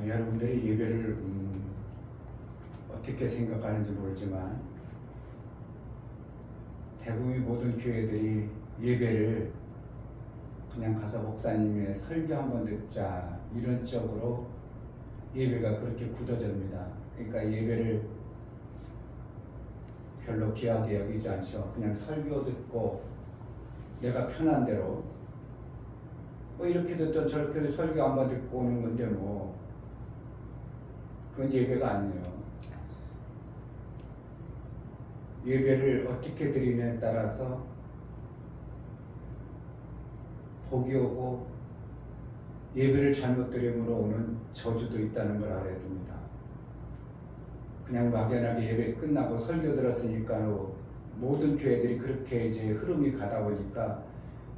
여러분들이 예배를 어떻게 생각하는지 모르지만 대부분의 모든 교회들이 예배를 그냥 가서 목사님의 설교 한번 듣자 이런 쪽으로 예배가 그렇게 굳어집니다. 그러니까 예배를 별로 귀하게 여기지 않죠. 그냥 설교 듣고 내가 편한 대로 뭐 이렇게 듣던 저렇게 설교 한번 듣고 오는 건데 뭐 그건 예배가 아니에요. 예배를 어떻게 드리냐에 따라서 복이 오고 예배를 잘못 드림으로 오는 저주도 있다는 걸 알아야 됩니다. 그냥 막연하게 예배 끝나고 설교 들었으니까 모든 교회들이 그렇게 이제 흐름이 가다 보니까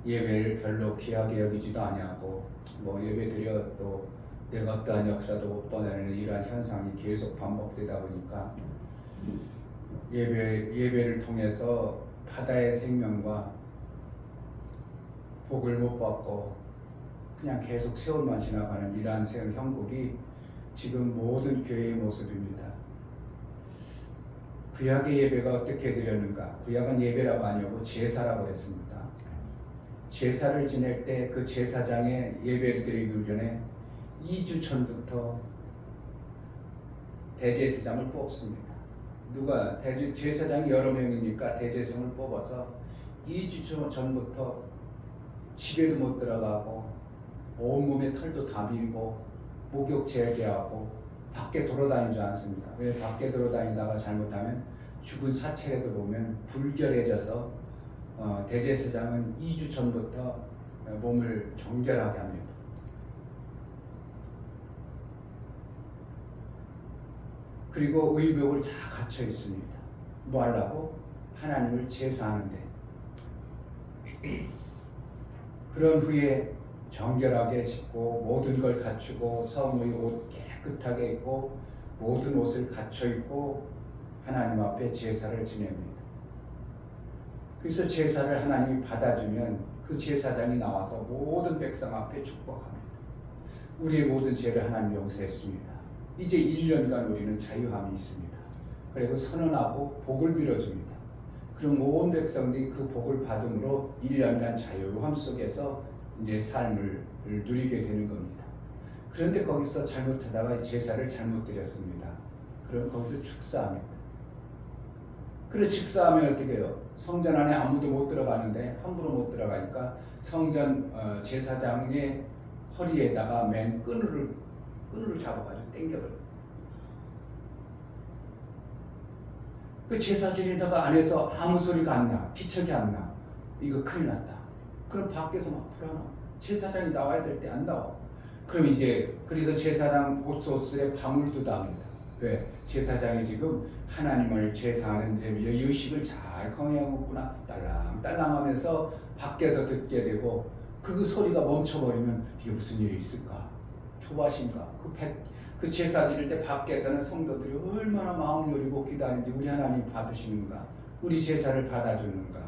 예배를 별로 귀하게 여기지도 아니하고 뭐 예배 드려 또 내가 어떠한 역사도 못 보내는 이러한 현상이 계속 반복되다 보니까 예배를 통해서 바다의 생명과 복을 못 받고 그냥 계속 세월만 지나가는 이러한 형국이 지금 모든 교회의 모습입니다. 구약의 예배가 어떻게 드렸는가? 구약은 예배라고 아니고 제사라고 했습니다. 제사를 지낼 때 그 제사장의 예배를 드리기 전에 2주 전부터 대제사장을 뽑습니다. 누가 제사장이 여러 명이니까 대제사장을 뽑아서 2주 전부터 집에도 못 들어가고 온몸에 털도 다 밀고 목욕 재개하고 밖에 돌아다니지 않습니다. 왜 밖에 돌아다니다가 잘못하면 죽은 사체라도 보면 불결해져서 대제사장은 2주 전부터 몸을 정결하게 합니다. 그리고 의복을 다 갖춰 있습니다. 뭐 하려고? 하나님을 제사하는데. 그런 후에 정결하게 씻고 모든 걸 갖추고 성의 옷 깨끗하게 입고 모든 옷을 갖춰 입고 하나님 앞에 제사를 지냅니다. 그래서 제사를 하나님이 받아주면 그 제사장이 나와서 모든 백성 앞에 축복합니다. 우리의 모든 죄를 하나님 용서했습니다. 이제 1년간 우리는 자유함이 있습니다. 그리고 선언하고 복을 빌어줍니다. 그럼 온 백성들이 그 복을 받음으로 1년간 자유함 속에서 이제 삶을 누리게 되는 겁니다. 그런데 거기서 잘못하다가 제사를 잘못 드렸습니다. 그럼 거기서 축사합니다. 그래서 축사하면 어떻게 해요? 성전 안에 아무도 못 들어가는데 함부로 못 들어가니까 성전 제사장의 허리에다가 맨 끈을 잡아가지고 당겨버려요. 그 제사 지내다가 안에서 아무 소리가 안 나, 기척이 안 나. 이거 큰일 났다. 그럼 밖에서 막 불어나. 제사장이 나와야 될 때 안 나와. 그럼 이제 그래서 제사장 옷에 방울도 답니다. 왜? 제사장이 지금 하나님을 제사하는 의식을 잘 강요하고 있구나. 딸랑딸랑하면서 밖에서 듣게 되고 그 소리가 멈춰버리면 이게 무슨 일이 있을까? 조바심과 그 제사 지낼 때 밖에서는 성도들이 얼마나 마음 여리고 기다리는지 우리 하나님 받으시는가? 우리 제사를 받아주는가?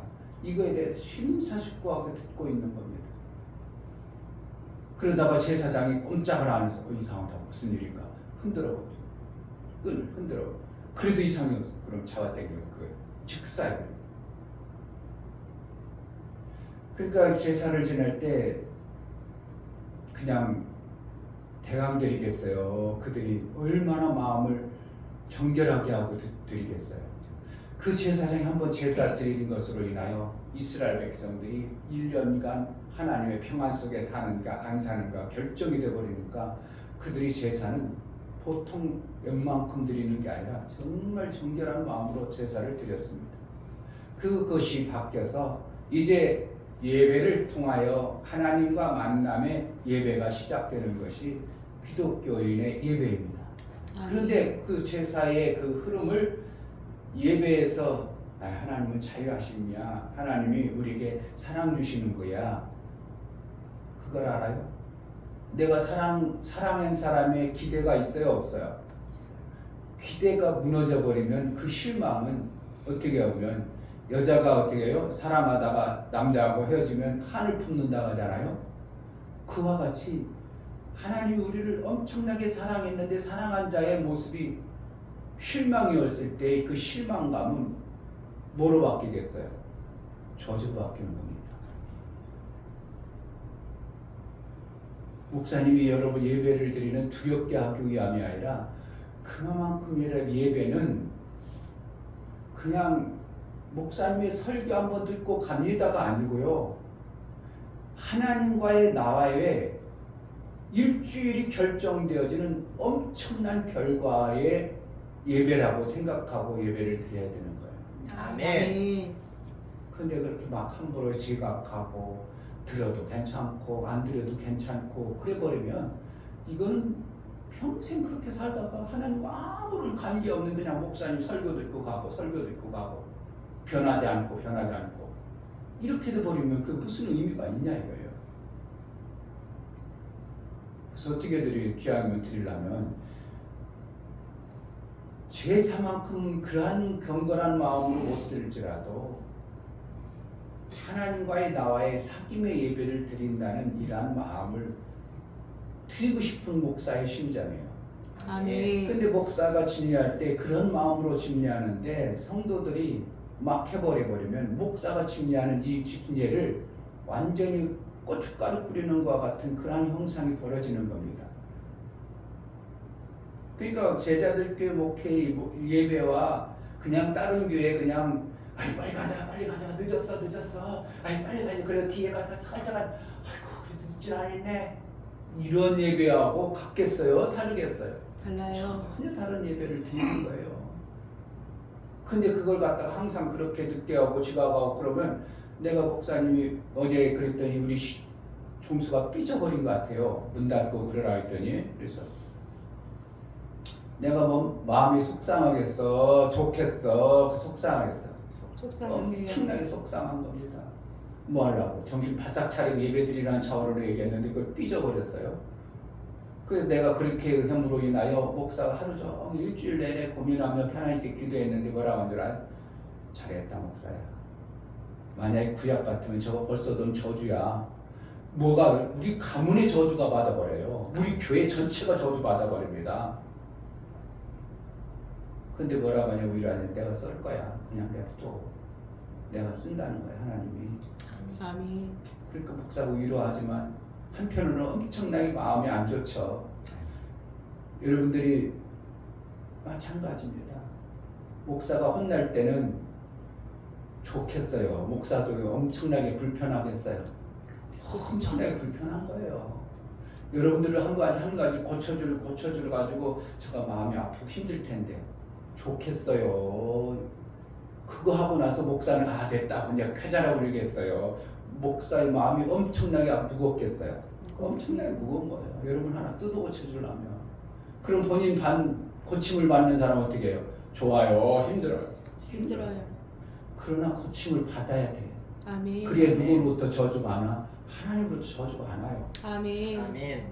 이거에 대해서 심사숙고하게 듣고 있는 겁니다. 그러다가 제사장이 꼼짝을 안 해서 이상하다. 무슨 일인가? 흔들어. 끈을 흔들어. 그래도 이상이 없어. 그럼 잡아당기고 그 즉사예요. 그러니까 제사를 지낼 때 그냥 대강 드리겠어요. 그들이 얼마나 마음을 정결하게 하고 드리겠어요. 그 제사장이 한번 제사 드리는 것으로 인하여 이스라엘 백성들이 1년간 하나님의 평안 속에 사는가 안 사는가 결정이 되어버리니까 그들이 제사는 보통 웬만큼 드리는 게 아니라 정말 정결한 마음으로 제사를 드렸습니다. 그것이 바뀌어서 이제 예배를 통하여 하나님과 만남의 예배가 시작되는 것이 기독교인의 예배입니다. 그런데 그 제사의 그 흐름을 예배에서 하나님은 자유하십니다. 하나님이 우리에게 사랑 주시는 거야. 그걸 알아요? 내가 사랑한 사람의 기대가 있어요, 없어요? 기대가 무너져 버리면 그 실망은 어떻게 하면 여자가 어떻게 해요? 사랑하다가 남자하고 헤어지면 한을 품는다고 하잖아요. 그와 같이 하나님이 우리를 엄청나게 사랑했는데 사랑한 자의 모습이 실망이었을 때 그 실망감은 뭐로 바뀌겠어요? 저주로 바뀌는 겁니다. 목사님이 여러분 예배를 드리는 두렵게 하기 위함이 아니라 그만큼 예배는 그냥 목사님의 설교 한번 듣고 갑니다가 아니고요. 하나님과의 나와의 일주일이 결정되어지는 엄청난 결과의 예배라고 생각하고 예배를 드려야 되는 거예요. 아멘. 근데 그렇게 막 함부로 지각하고 들어도 괜찮고 안 들어도 괜찮고 그래 버리면 이거는 평생 그렇게 살다가 하나님과 아무런 관계없는 그냥 목사님 설교 듣고 가고 설교 듣고 가고 변하지 않고 이렇게 돼버리면 그 무슨 의미가 있냐 이거예요. 그래서 어떻게 기왕이면 드리려면 제사만큼 그러한 경건한 마음으로 못 드릴지라도 하나님과의 나와의 사귐의 예배를 드린다는 이러한 마음을 드리고 싶은 목사의 심정이에요. 아멘. 근데 목사가 집례할 때 그런 마음으로 집례하는데 성도들이 막 해버리면 목사가 집례하는 이 집례를 완전히 고춧가루 뿌리는 것과 같은 그러한 형상이 벌어지는 겁니다. 그러니까 제자들께 목회 예배와 그냥 다른 교회 그냥 아이 빨리 가자 늦었어 아이 빨리 그래서 뒤에 가서 살짝 아이고 그래도 늦진 않았네 이런 예배하고 같겠어요? 다르겠어요? 달라요. 전혀 다른 예배를 드리는 거예요. 근데 그걸 갖다가 항상 그렇게 늦게 하고 지각하고 그러면 내가 목사님이 어제 그랬더니 우리 종수가 삐져버린 것 같아요. 문 닫고 그러라 했더니 그래서 내가 뭐 마음이 속상하겠어 좋겠어 속상하겠어 속상하세요. 엄청나게 속상한 겁니다. 뭐 하려고 정신 바싹 차리고 예배드리라는 차원으로 얘기했는데 그걸 삐져버렸어요. 그래서 내가 그렇게 함으로 인하여 목사가 하루 종일 일주일 내내 고민하며 하나님께 기도했는데 뭐라고 한 줄 알아요? 잘했다 목사야. 만약에 구약 같으면 저거 벌써 넌 저주야. 뭐가 우리 가문의 저주가 받아버려요. 우리 교회 전체가 저주 받아버립니다. 근데 뭐라고 하냐 오히려 내가 쓸 거야. 그냥 냅둬. 내가 쓴다는 거야 하나님이. 아멘. 그러니까 목사가 위로하지만 한편으로는 엄청나게 마음이 안 좋죠. 여러분들이 마찬가지입니다. 목사가 혼날 때는 좋겠어요. 목사도 엄청나게 불편하겠어요. 엄청나게 불편한 거예요. 여러분들을 한 가지 고쳐줄 가지고 제가 마음이 아프고 힘들 텐데 좋겠어요. 그거 하고 나서 목사는 됐다 그냥 쾌자라 부르겠어요. 목사의 마음이 엄청나게 무겁겠어요. 엄청나게 무거운 거예요. 여러분 하나 뜯어 고쳐주려면 그럼 본인 고침을 받는 사람 어떻게 해요? 좋아요, 힘들어요. 그러나 고침을 받아야 돼. 아멘. 그래야 누구로부터 저주가 안 와? 하나님으로부터 저주가 안 와요. 아멘.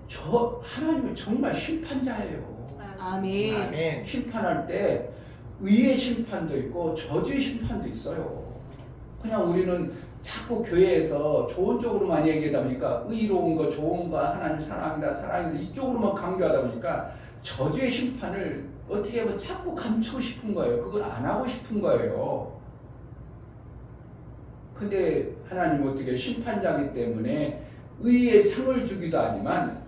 하나님은 정말 심판자예요. 아멘. 심판할 때 의의 심판도 있고 저주의 심판도 있어요. 그냥 우리는 자꾸 교회에서 좋은 쪽으로만 얘기하다 보니까 의로운 거, 좋은 거, 하나님 사랑이다 이쪽으로만 강조하다 보니까 저주의 심판을 어떻게 하면 자꾸 감추고 싶은 거예요. 그걸 안 하고 싶은 거예요. 근데 하나님은 어떻게 심판자이기 때문에 의의 상을 주기도 하지만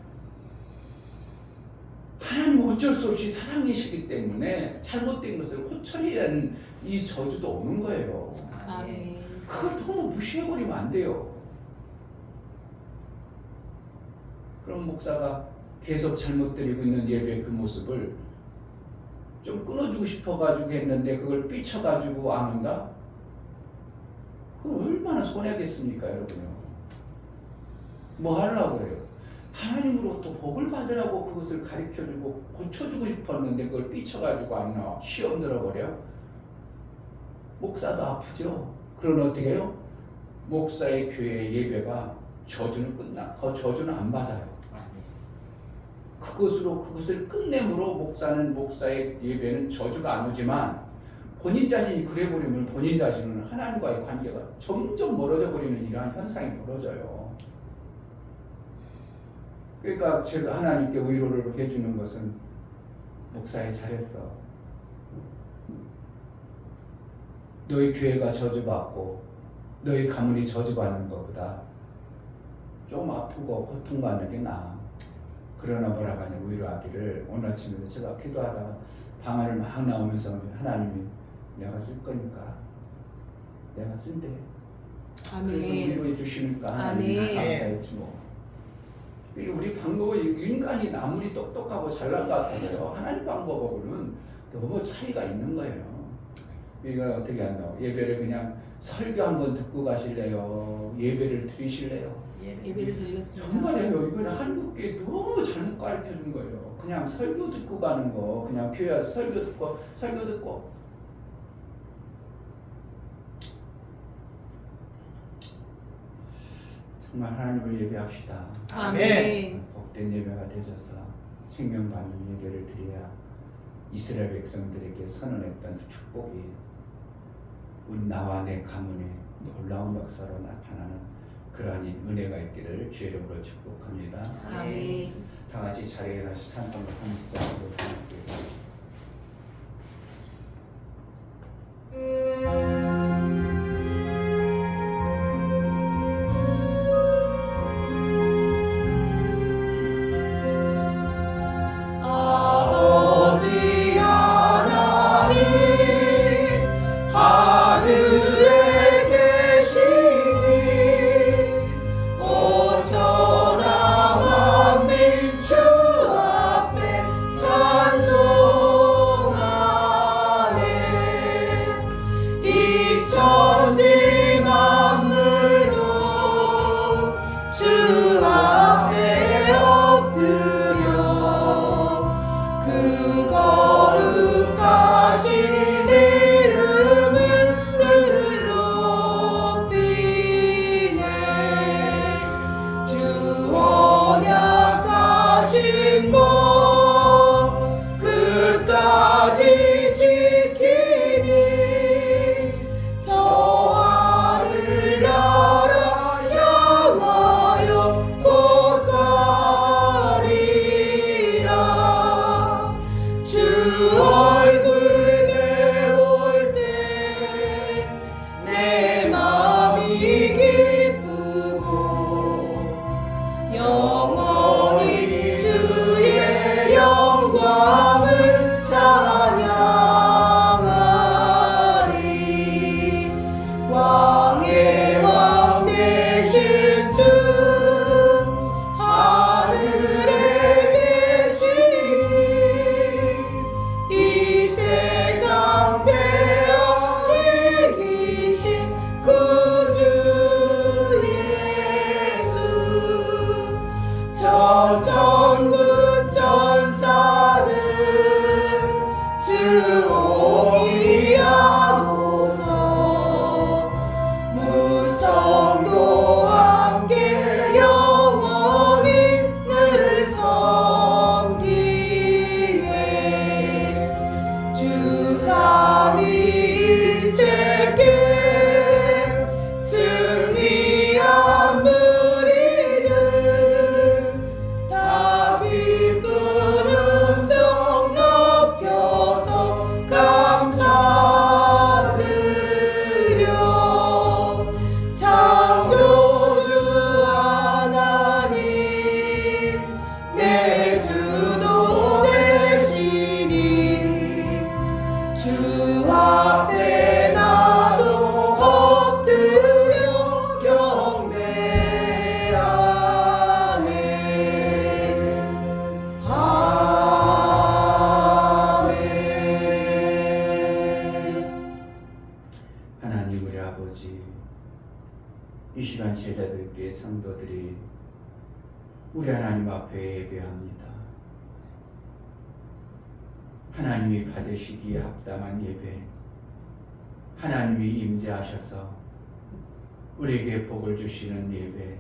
하나님은 어쩔 수 없이 사랑이시기 때문에 잘못된 것을 호철해야 하는 이 저주도 오는 거예요. 아멘. 그걸 너무 무시해버리면 안 돼요. 그럼 목사가 계속 잘못 드리고 있는 예배의 그 모습을 좀 끊어주고 싶어가지고 했는데 그걸 삐쳐가지고 안 온다? 그럼 얼마나 손해겠습니까 여러분요. 뭐 하려고 그래요? 하나님으로부터 복을 받으라고 그것을 가르쳐주고 고쳐주고 싶었는데 그걸 삐쳐가지고 안 나와. 시험 들어버려. 목사도 아프죠. 그러면 어떻게 해요? 목사의 교회 예배가 저주는 그 저주는 안 받아요. 그것을 끝내므로 목사의 예배는 저주가 안 오지만 본인 자신이 그래 버리면 본인 자신은 하나님과의 관계가 점점 멀어져 버리는 이러한 현상이 벌어져요. 그러니까 제가 하나님께 위로를 해주는 것은 목사에 잘했어. 너희 교회가 저주받고 너희 가문이 저주받는 것보다 좀 아프고 고통받는 게 나아. 그러나 뭐라고 하냐 위로하기를 오늘 아침에도 제가 기도하다가 방 안을 막 나오면서 하나님이 내가 쓸 거니까 내가 쓴대. 그래서 아멘. 위로해 주시니까 하나님이 아멘. 감사했지 뭐. 우리 방법은 인간이 아무리 똑똑하고 잘난 것 같아요. 하나님 방법하고는 너무 차이가 있는 거예요. 그러니까 어떻게 한다고? 예배를 그냥 설교 한번 듣고 가실래요? 예배를 드리실래요? 예배를 드리겠습니다. 정말이에요. 이건 한국교회 너무 잘못 가르쳐 준 거예요. 그냥 설교 듣고 가는 거, 그냥 교회 와서 설교 듣고. 정말 하나님을 예배합시다. 아멘. 복된 예배가 되셔서 생명받는 예배를 드려야 이스라엘 백성들에게 선언했던 축복이 우리 나와 내 가문에 놀라운 역사로 나타나는 그러한 은혜가 있기를 주의 이름으로 축복합니다. 아멘. 다 같이 자리에 다시 찬송을 함께 드릴게요. 아버지 하나님 하늘에 계시니 오천하 만민 주 앞에 찬송하네. 이 천지 만물도 주 앞에 엎드려 그 거룩하신 이름을 늘 높이네. 주 언약하신 법 끝까지 지키니 저 하늘 나라 향하여 곧 가리라. 주 얼굴 배울 때 내 마음이 기쁘고 영원히 주의 영광을 찬양하리. 왕의 왕 되신 주 하늘에 계시니 이 세상 태어에 계신 구주 예수 전천군 전사들 주 옹이하고서 무성도 함께 영원히 늘 섬기네. 주 삼위일체께 승리한 무리들 다 기쁜 음성 높여서 감사드려. 창조주 하나님 내 주도 되시니 주 앞에 나도 엎드려 경배하네. 아멘. 하나님 우리 아버지, 이 시간 제자들께 성도들이 우리 하나님 앞에 예배합니다. 하나님이 받으시기에 합당한 예배, 하나님이 임재하셔서 우리에게 복을 주시는 예배,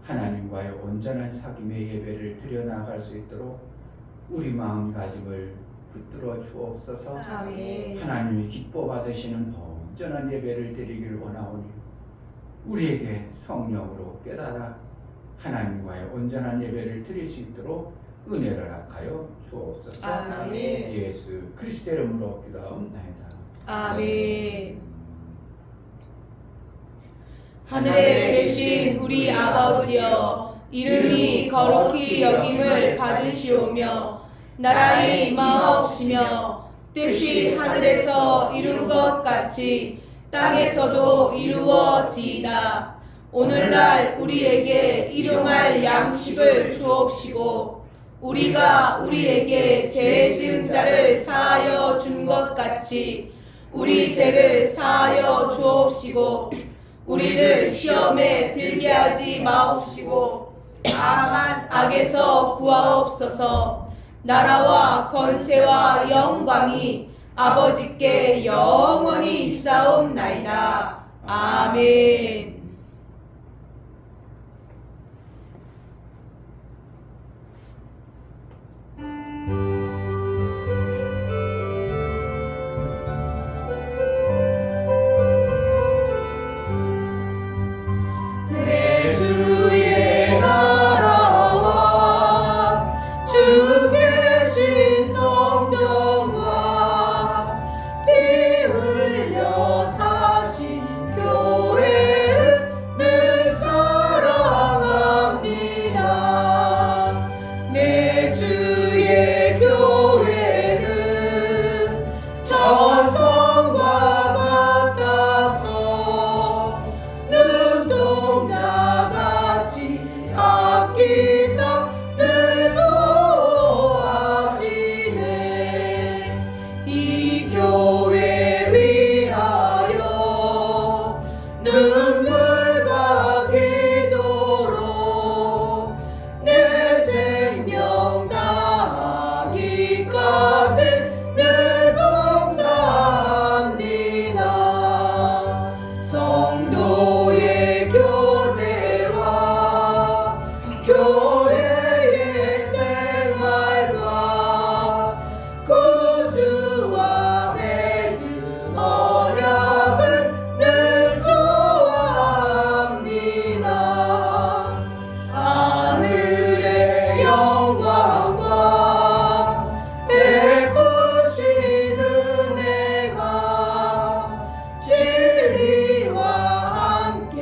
하나님과의 온전한 사귐의 예배를 드려나갈 수 있도록 우리 마음가짐을 붙들어 주옵소서. 아멘. 하나님이 기뻐 받으시는 온전한 예배를 드리길 원하오니 우리에게 성령으로 깨달아 하나님과의 온전한 예배를 드릴 수 있도록 은혜를 허락하여 주옵소서. 아멘. 예수 그리스도 이름으로 기도하옵나이다. 아멘. 하늘에 계신 우리 아버지여, 이름이 거룩히 여김을 받으시오며 나라의 임하옵시며 뜻이 하늘에서 이룬 것 같이 땅에서도 이루어지이다. 오늘날 우리에게 일용할 양식을 주옵시고 우리가 우리에게 죄 지은 자를 사하여 준 것 같이 우리 죄를 사하여 주옵시고 우리를 시험에 들게 하지 마옵시고 다만 악에서 구하옵소서. 나라와 권세와 영광이 아버지께 영원히 있사옵나이다. 아멘. 내 주의 나라와 주 계신 성전과 피 흘려 사신 교회를 늘 사랑합니다. 내 주의 교회는 천성과 같아서 눈동자같이 아끼사 늘 보호하시네. 이 교회 위하여 눈물과 기도로 내 생명 다하기까지 늘 봉사합니다. 성도의 교제와 교회의 생활과 구주와 맺은 언약을 늘 좋아합니다. 하늘의 영광과 베푸신 은혜가 진리와 함께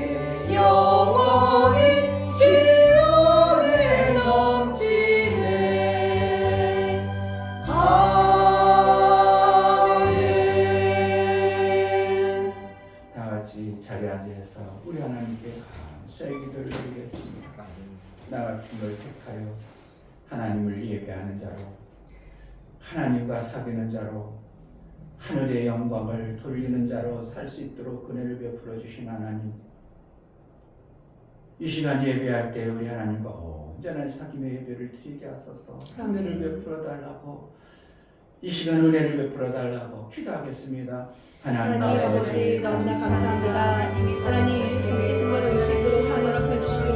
영원히 시온에 넘치네. 아멘. 다 같이 자리에 앉아서 우리 하나님께 감사의 기도를 드리겠습니다. 나 같은 걸 택하여 하나님을 예배하는 자로, 하나님과 사귀는 자로, 하늘의 영광을 돌리는 자로 살 수 있도록 은혜를 베풀어 주신 하나님, 이 시간 예배할 때 우리 하나님과 온전한 사귐의 예배를 드리게 하소서. 은혜를 베풀어 달라고, 이 시간 은혜를 베풀어 달라고 기도하겠습니다. 하나님 아버지 너무나 감사합니다. 하나님 우리 교회에 정말 올수 있도록 허락해 주시고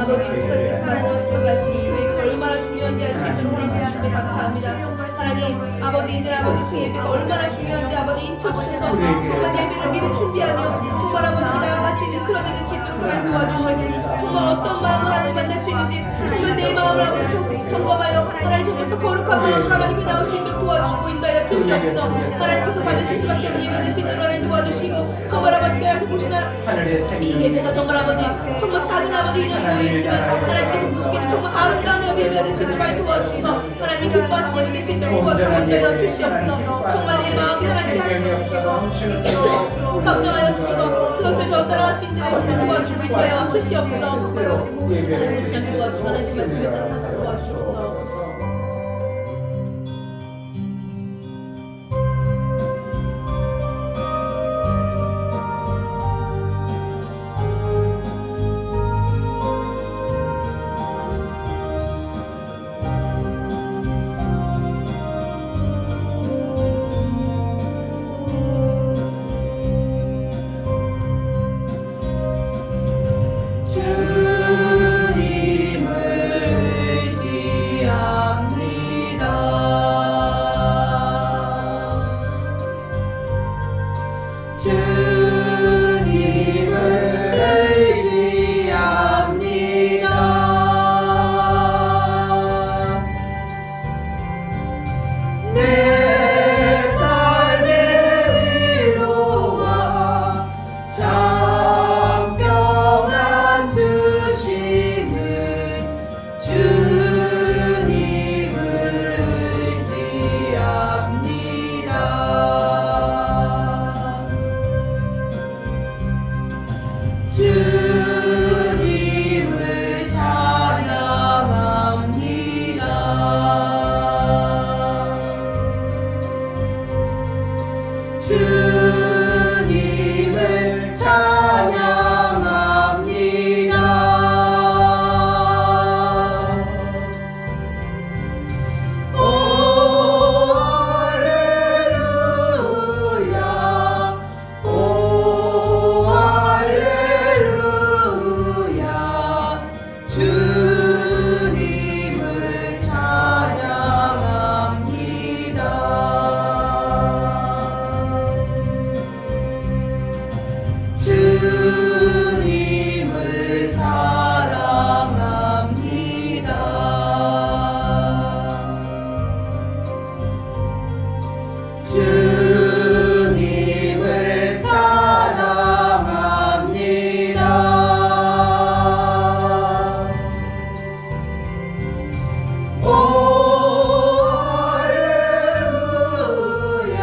아버지 목사님께서 말씀하신 것 같이 교회가 얼마나 중요한지 알 수 있도록 허락해 주시며 감사합니다. 하나님 아버지 이제 아버지 그 예배가 얼마나 중요한지 아버지 인쳐 주셔서 정말 예배를 미리 준비하며 정말 아버지께 나아갈 수 있는 그런 일이 될 수 있도록 하나님 도와주시고 정말 어떤 마음을 하나님 만날 수 있는지 정말 내 마음을 아버지 점검하여 하나님 정말 더 거룩한 마음 하나님께 나올 수 있도록 도와주시고 인도하여 주시옵소서. 하나님께서 받으실 수밖에 없는 예배 될 수 있도록 하나님 도와주시고 정말 아버지께서 보시는 이 예배가 정말 아버지 정말 작은 아버지 인연이 보이지만 하나님께서 보시기에는 정말 아름다운 예배가 될 수 있도록 많이 도와주셔서 하나님 기뻐하신 예배 될 수 있도록 도와주시고 인도하여 주시옵소서. 정말 내 마음이 하나님께 걱정하여 주시고 그것을 더 따라갈 수 있는 데 도와주고 인도하여 주시옵소서. 하나님 시간 도와주시고 하나님 말씀에 따라서 도와주시옵소서. 주님을 의지하 내 삶의 위로와 참 평안 주시는 주님을 의지합니다. 주님을 찬양합니다. 주님을 찬양합니다. 오 할렐루야 오 할렐루야 주님을 찬양합니다. 주님을 사랑합니다. 주님을 사랑합니다. 오 할렐루야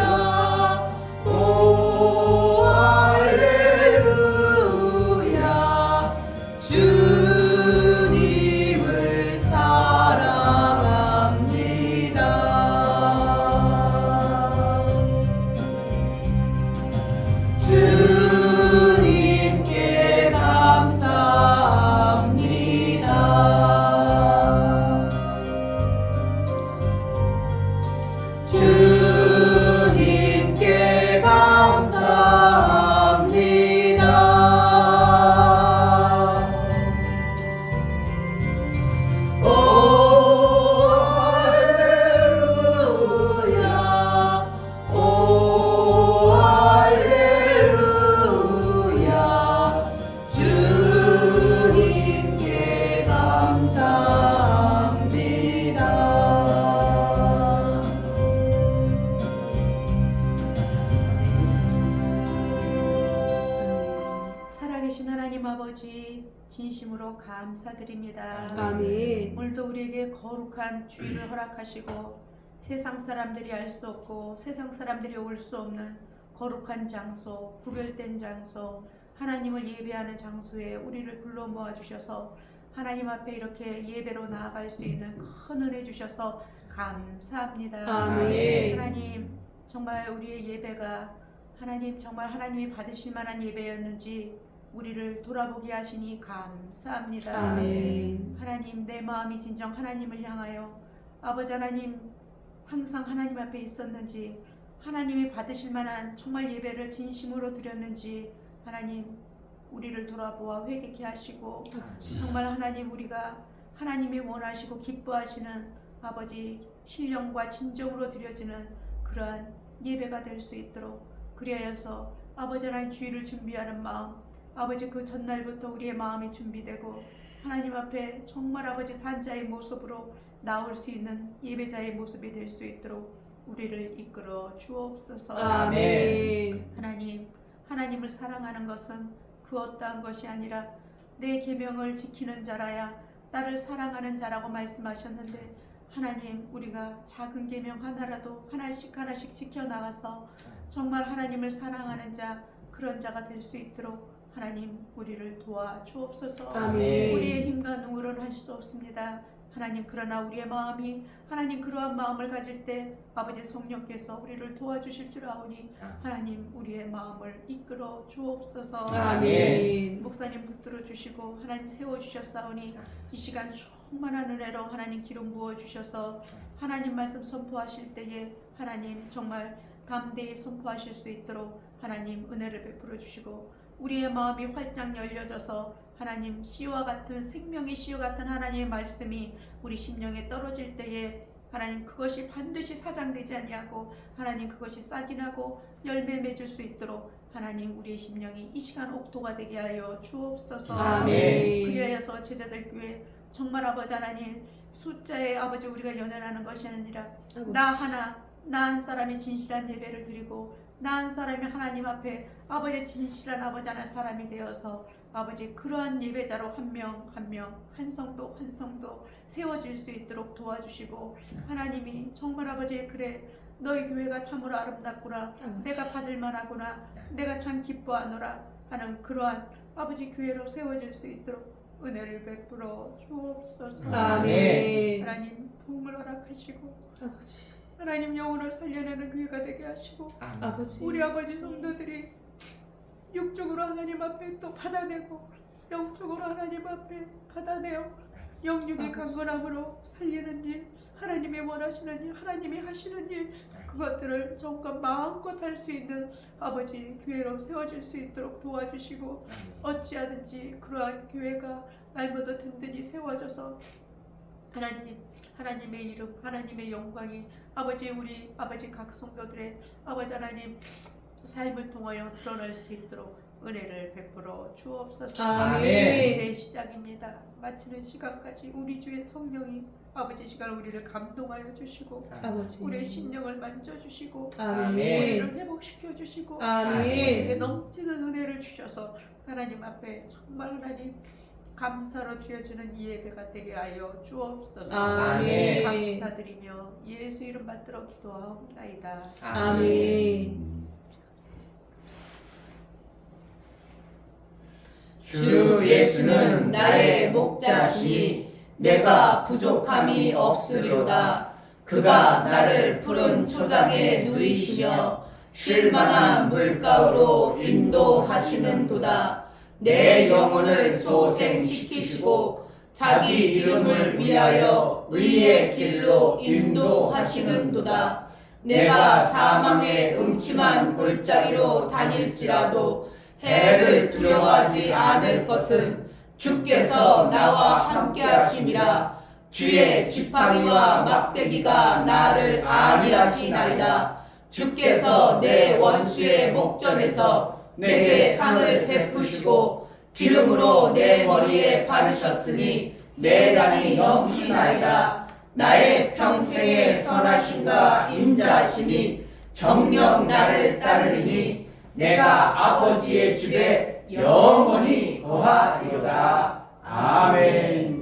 오 할렐루야 주님을 사랑합니다. 주님께 감사합니다. 주님께 감사합니다. 오 할렐루야 오 할렐루야 주님께 감사합니다. 살아계신 하나님 아버지 진심으로 감사드립니다. 아멘. 오늘도 우리에게 거룩한 주일을 허락하시고 세상 사람들이 알 수 없고 세상 사람들이 올 수 없는 거룩한 장소, 구별된 장소, 하나님을 예배하는 장소에 우리를 불러 모아 주셔서 하나님 앞에 이렇게 예배로 나아갈 수 있는 큰 은혜 주셔서 감사합니다. 아멘. 하나님 정말 우리의 예배가 하나님 정말 하나님이 받으실 만한 예배였는지 우리를 돌아보게 하시니 감사합니다. 아멘. 하나님 내 마음이 진정 하나님을 향하여 아버지 하나님 항상 하나님 앞에 있었는지 하나님이 받으실 만한 정말 예배를 진심으로 드렸는지 하나님 우리를 돌아보아 회개케 하시고 정말 하나님 우리가 하나님이 원하시고 기뻐하시는 아버지 신령과 진정으로 드려지는 그러한 예배가 될 수 있도록 그리하여서 아버지 하나님 주일을 준비하는 마음 아버지 그 전날부터 우리의 마음이 준비되고 하나님 앞에 정말 아버지 산자의 모습으로 나올 수 있는 예배자의 모습이 될 수 있도록 우리를 이끌어 주옵소서. 아멘. 하나님을 사랑하는 것은 그 어떠한 것이 아니라 내 계명을 지키는 자라야 나를 사랑하는 자라고 말씀하셨는데 하나님 우리가 작은 계명 하나라도 하나씩 지켜나가서 정말 하나님을 사랑하는 자 그런 자가 될 수 있도록 하나님 우리를 도와 주옵소서. 아멘. 우리의 힘과 능으로는 할 수 없습니다. 하나님 그러나 우리의 마음이 하나님 그러한 마음을 가질 때 아버지 성령께서 우리를 도와주실 줄 아오니 하나님 우리의 마음을 이끌어 주옵소서. 아멘. 목사님 붙들어 주시고 하나님 세워 주셨사오니 이 시간 충만한 은혜로 하나님 기름 부어 주셔서 하나님 말씀 선포하실 때에 하나님 정말 담대히 선포하실 수 있도록 하나님 은혜를 베풀어 주시고 우리의 마음이 활짝 열려져서 하나님 씨와 같은 생명의 씨와 같은 하나님의 말씀이 우리 심령에 떨어질 때에 하나님 그것이 반드시 사장되지 아니하고 하나님 그것이 싹이 나고 열매 맺을 수 있도록 하나님 우리의 심령이 이 시간 옥토가 되게 하여 주옵소서. 아멘. 그리하여서 제자들 교회 정말 아버지 하나님 숫자에 아버지 우리가 연연하는 것이 아니라 나 하나 나 한 사람이 진실한 예배를 드리고 나 한 사람이 하나님 앞에 아버지 진실한 아버지 하는 사람이 되어서 아버지 그러한 예배자로 한 명 한 명 한 성도 한 성도 세워질 수 있도록 도와주시고 하나님이 정말 아버지 그래 너희 교회가 참으로 아름답구나 내가 받을 만하구나 내가 참 기뻐하노라 하는 그러한 아버지 교회로 세워질 수 있도록 은혜를 베풀어 주옵소서. 아멘. 하나님 부흥을 허락하시고 아버지. 하나님 영혼을 살려내는 교회가 되게 하시고 아버지. 우리 아버지 성도들이 육적으로 하나님 앞에 또 받아내고 영적으로 하나님 앞에 받아내어 영육의 강건함으로 살리는 일, 하나님이 원하시는 일, 하나님이 하시는 일, 그것들을 정말 마음껏 할 수 있는 아버지 교회로 세워질 수 있도록 도와주시고 어찌하든지 그러한 교회가 날마다 든든히 세워져서 하나님의 이름, 하나님의 영광이 아버지 우리 아버지 각 성도들의 아버지 하나님 삶을 통하여 드러날 수 있도록 은혜를 베풀어 주옵소서. 아멘. 내 시작입니다. 마치는 시간까지 우리 주의 성령이 아버지 시간 우리를 감동하여 주시고 아버지. 우리의 심령을 만져주시고 아멘. 우리를 회복시켜 주시고 아멘. 우리에게 넘치는 은혜를 주셔서 하나님 앞에 정말 하나님 감사로 드려지는 이 예배가 되게 하여 주옵소서. 아멘. 감사드리며 예수 이름 받들어 기도하옵나이다. 아멘. 주 예수는 나의 목자시니 내가 부족함이 없으리로다. 그가 나를 푸른 초장에 누이시며 쉴만한 물가로 인도하시는도다. 내 영혼을 소생시키시고 자기 이름을 위하여 의의 길로 인도하시는도다. 내가 사망의 음침한 골짜기로 다닐지라도 해를 두려워하지 않을 것은 주께서 나와 함께 하심이라. 주의 지팡이와 막대기가 나를 안위하시나이다. 주께서 내 원수의 목전에서 내게 상을 베푸시고 기름으로 내 머리에 바르셨으니 내 잔이 넘치나이다. 나의 평생의 선하심과 인자하심이 정녕 나를 따르리니 내가 아버지의 집에 영원히 거하리로다. 아멘.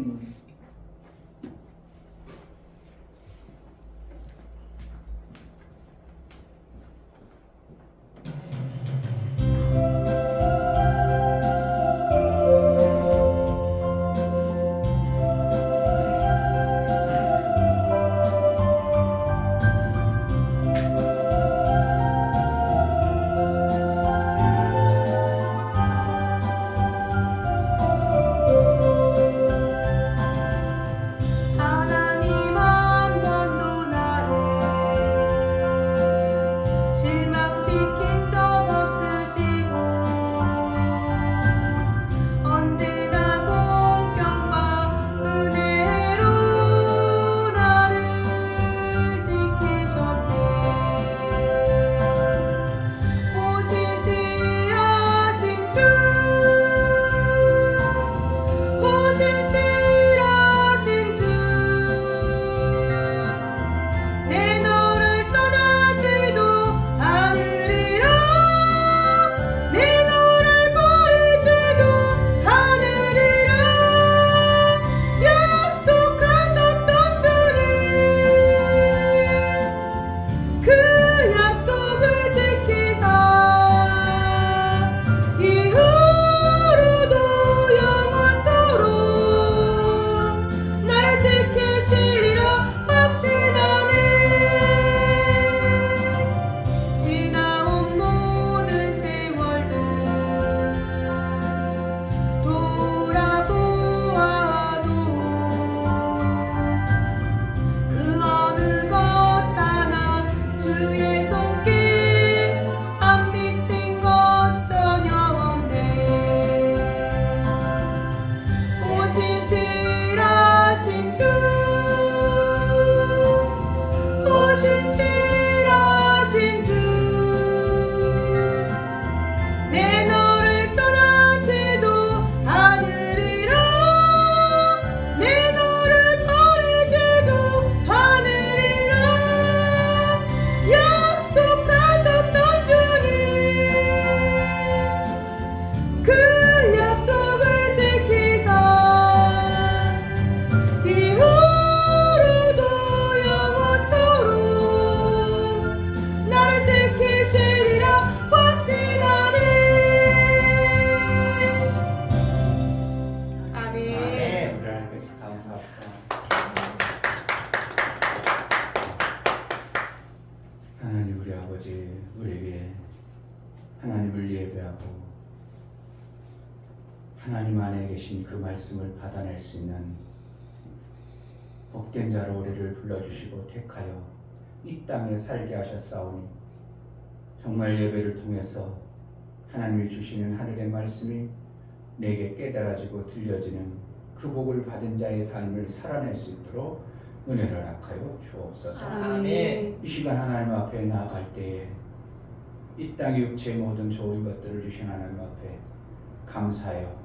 하나님 우리 아버지, 우리에게 하나님을 예배하고 하나님 안에 계신 그 말씀을 받아낼 수 있는 복된 자로 우리를 불러주시고 택하여 이 땅에 살게 하셨사오니 정말 예배를 통해서 하나님이 주시는 하늘의 말씀이 내게 깨달아지고 들려지는 그 복을 받은 자의 삶을 살아낼 수 있도록 은혜를 허락하여 주옵소서. 아멘. 이 시간 하나님 앞에 나아갈 때에 이 땅의 육체의 모든 좋은 것들을 주신 하나님 앞에 감사하여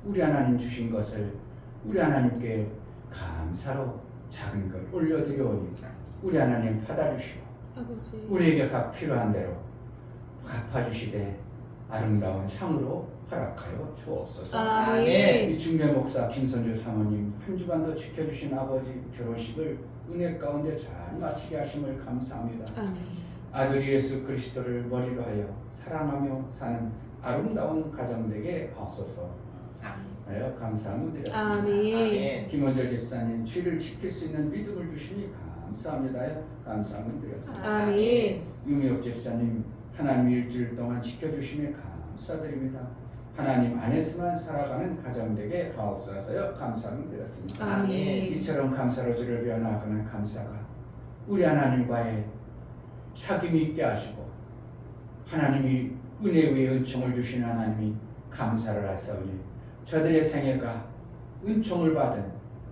우리 하나님 주신 것을 우리 하나님께 감사로 작은 것 올려드려오니 우리 하나님 받아주시고 아버지. 우리에게 각 필요한 대로 갚아주시되 아름다운 상으로 허락하여 주옵소서. 아멘. 이 중매 목사 김선주 사모님 한 주간도 지켜주신 아버지 결혼식을 은혜 가운데 잘 마치게 하심을 감사합니다. 아멘. 아들 예수 그리스도를 머리로 하여 사랑하며 사는 아름다운 가정 되게 하옵소서 하여 감사함을 드렸습니다. 아멘. 김원절 집사님 죄를 지킬 수 있는 믿음을 주시니 감사합니다. 감사함을 드렸습니다. 아멘. 유미옥 집사님 하나님 일주일 동안 지켜주심에 감사드립니다. 하나님 안에서만 살아가는 가정 되게 하옵소서요. 감사함을 드렸습니다. 아멘. 이처럼 감사로 주를 배워나가는 감사가 우리 하나님과의 사귐이 있게 하시고 하나님이 은혜 위에 은총을 주시는 하나님이 감사를 하사오니 저들의 생애가 은총을 받은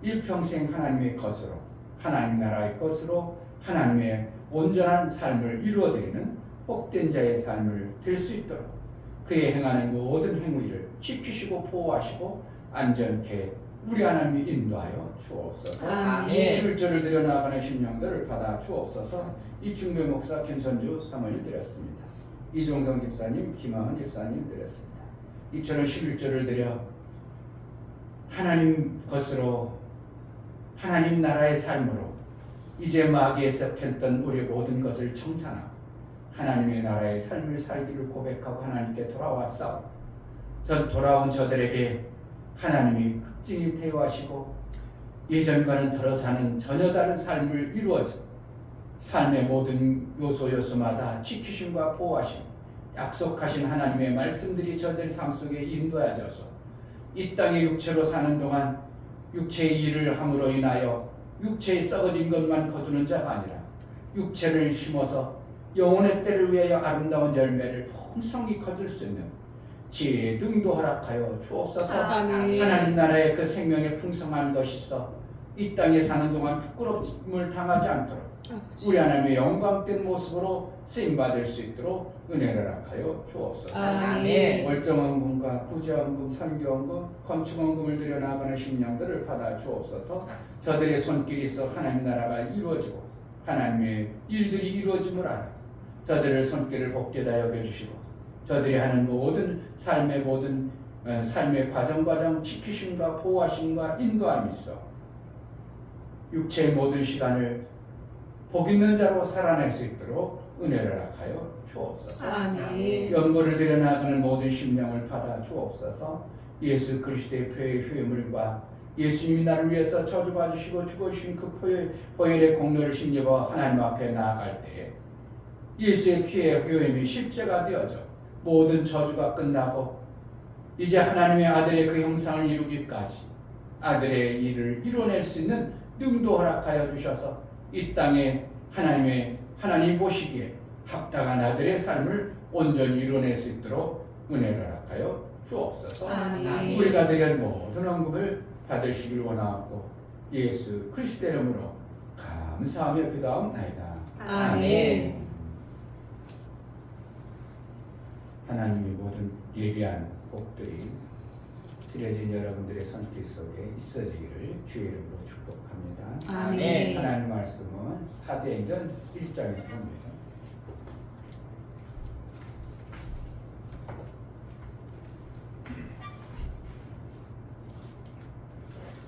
일평생 하나님의 것으로 하나님 나라의 것으로 하나님의 온전한 삶을 이루어드리는 복된 자의 삶을 될 수 있도록 그의 행하는 모든 행위를 지키시고 보호하시고 안전케 우리 하나님이 인도하여 주옵소서. 아멘. 11조를 드려 나아가는 심령들을 받아 주옵소서. 이중배 목사 김선주 사모님 드렸습니다. 이종성 집사님, 김하은 집사님 드렸습니다. 이처럼 11조를 드려 하나님 것으로 하나님 나라의 삶으로 이제 마귀에서 폈던 우리 모든 것을 청산하고 하나님의 나라의 삶을 살기를 고백하고 하나님께 돌아왔사오. 전 돌아온 저들에게 하나님이 극진히 대우하시고 예전과는 다른 전혀 다른 삶을 이루어져 삶의 모든 요소마다 지키심과 보호하심 약속하신 하나님의 말씀들이 저들 삶 속에 인도하셔서 이 땅의 육체로 사는 동안 육체의 일을 함으로 인하여 육체의 썩어진 것만 거두는 자가 아니라 육체를 심어서 영혼의 때를 위하여 아름다운 열매를 풍성히 거둘 수 있는 지혜의 능도 허락하여 주옵소서. 아멘. 하나님 나라의 그 생명의 풍성한 것이 있어 이 땅에 사는 동안 부끄러움을 당하지 않도록 아버지. 우리 하나님의 영광된 모습으로 쓰임받을 수 있도록 은혜를 허락하여 주옵소서. 아멘. 월정원금과 구제원금, 선교원금, 건축원금을 들여 나가는 심령들을 받아 주옵소서. 저들의 손길이 있어 하나님 나라가 이루어지고 하나님의 일들이 이루어짐을 알아 저들의 손길을 복되다 여겨주시고 저들이 하는 모든 삶의 과정 지키심과 보호하심과 인도함이 있어 육체의 모든 시간을 복 있는 자로 살아낼 수 있도록 은혜를 허락하여 주옵소서. 아멘. 연고를 들여 나가는 모든 심령을 받아 주옵소서. 예수 그리스도의 표의 효물과 예수님이 나를 위해서 저주받아 주시고 죽어주신 그 보혈의 공로를 힘입어 하나님 앞에 나아갈 때에 예수의 피의 효임이 십자가 되어져 모든 저주가 끝나고 이제 하나님의 아들의 그 형상을 이루기까지 아들의 일을 이뤄낼 수 있는 능도 허락하여 주셔서 이 땅에 하나님 보시기에 합당한 아들의 삶을 온전히 이뤄낼 수 있도록 은혜를 허락하여 주옵소서. 아멘. 우리가 드린 모든 언급을 받으시길 원하고 예수 그리스도의 이름으로 감사하며 기도하옵나이다. 아멘. 하나님이 모든 예비한 복들이 드려진 여러분들의 손길 속에 있어지기를 주의 이름으로 축복합니다. 아멘. 하나님 말씀은 사도행전 1장에서 봅니다.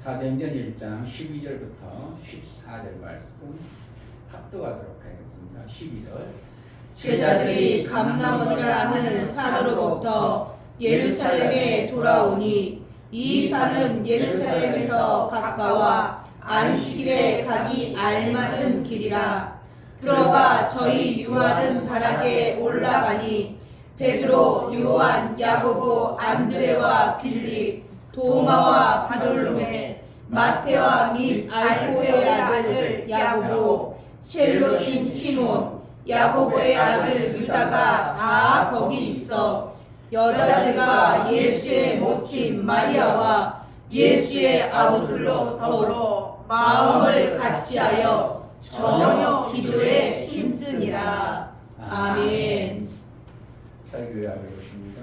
사도행전 1장 12절부터 14절 말씀 합독하도록 하겠습니다. 12절 제자들이 감람원이라는 산으로부터 예루살렘에 돌아오니 이 산은 예루살렘에서 가까워 안식일에 가기 알맞은 길이라. 들어가 저희 유하는 다락에 올라가니 베드로, 요한, 야고보, 안드레와 빌립, 도마와 바돌로메, 마테와 및 알포의 아들 야고보, 셀로신 시몬, 야고보의 아들 유다가 다 거기 있어 여자들과 예수의 모친 마리아와 예수의 아우들로 더불어 마음을 같이하여 전혀 기도에 힘쓰니라. 아멘. 설교하고 있습니다.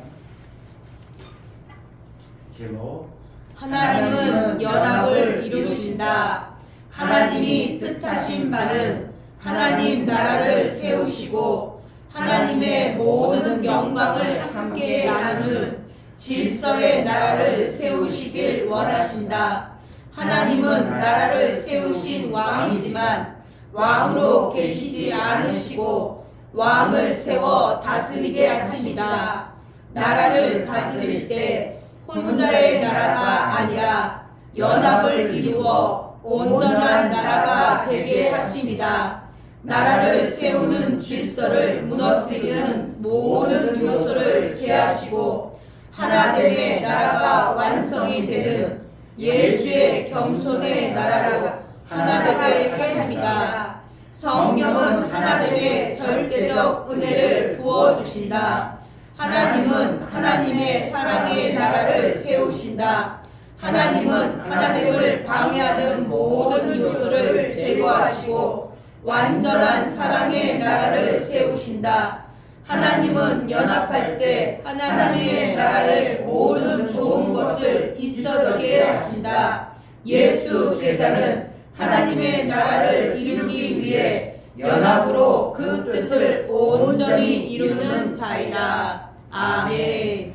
제목 하나님은 연합을 이루신다. 하나님이 뜻하신 바는 하나님 나라를 세우시고 하나님의 모든 영광을 함께 나누는 질서의 나라를 세우시길 원하신다. 하나님은 나라를 세우신 왕이지만 왕으로 계시지 않으시고 왕을 세워 다스리게 하십니다. 나라를 다스릴 때 혼자의 나라가 아니라 연합을 이루어 온전한 나라가 되게 하십니다. 나라를 세우는 질서를 무너뜨리는 모든 요소를 제하시고 하나됨의 나라가 완성이 되는 예수의 겸손의 나라로 하나되게 하십니다. 성령은 하나됨의 절대적 은혜를 부어주신다. 하나님은 하나님의 사랑의 나라를 세우신다. 하나님은 하나됨을 방해하는 모든 요소를 제거하시고 완전한 사랑의 나라를 세우신다. 하나님은 연합할 때 하나님의 나라의 모든 좋은 것을 있어지게 하신다. 예수 제자는 하나님의 나라를 이루기 위해 연합으로 그 뜻을 온전히 이루는 자이다. 아멘.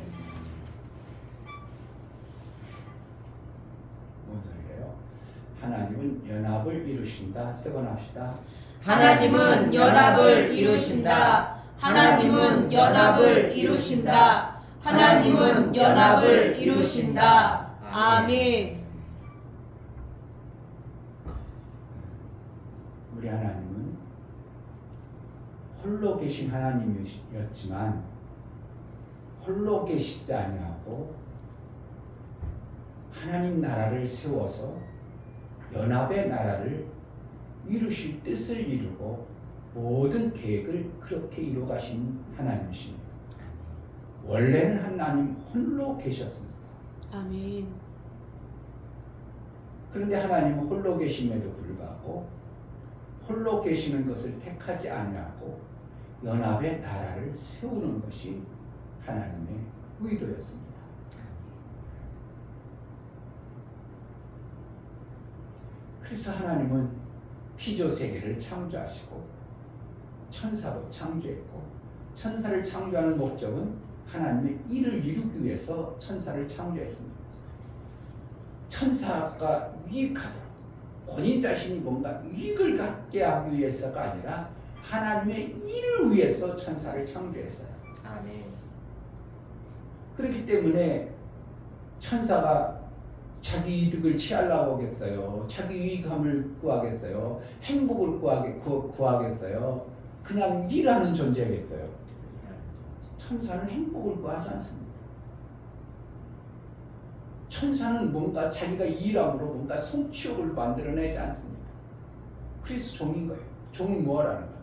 뭔 소리예요? 하나님은 연합을 이루신다. 세 번 합시다. 하나님은 연합을 이루신다. 하나님은 연합을 이루신다. 하나님은 연합을 이루신다. 아멘. 우리 하나님은 홀로 계신 하나님이었지만 홀로 계시지 아니하고 하나님 나라를 세워서 연합의 나라를 이루실 뜻을 이루고 모든 계획을 그렇게 이루어가신 하나님이십니다. 원래는 하나님 홀로 계셨습니다. 아멘. 그런데 하나님은 홀로 계심에도 불구하고 홀로 계시는 것을 택하지 아니하고 연합의 나라를 세우는 것이 하나님의 의도였습니다. 그래서 하나님은 피조 세계를 창조하시고 천사도 창조했고 천사를 창조하는 목적은 하나님의 일을 이루기 위해서 천사를 창조했습니다. 천사가 유익하도록 본인 자신이 뭔가 유익을 갖게 하기 위해서가 아니라 하나님의 일을 위해서 천사를 창조했어요. 아멘. 그렇기 때문에 천사가 자기 이득을 취하려고 하겠어요? 자기 유익함을 구하겠어요? 행복을 구하겠어요? 그냥 일하는 존재겠어요? 천사는 행복을 구하지 않습니다. 천사는 뭔가 자기가 일함으로 뭔가 성취욕을 만들어내지 않습니다. 그래서 종인 거예요. 종은 뭐라는 거예요?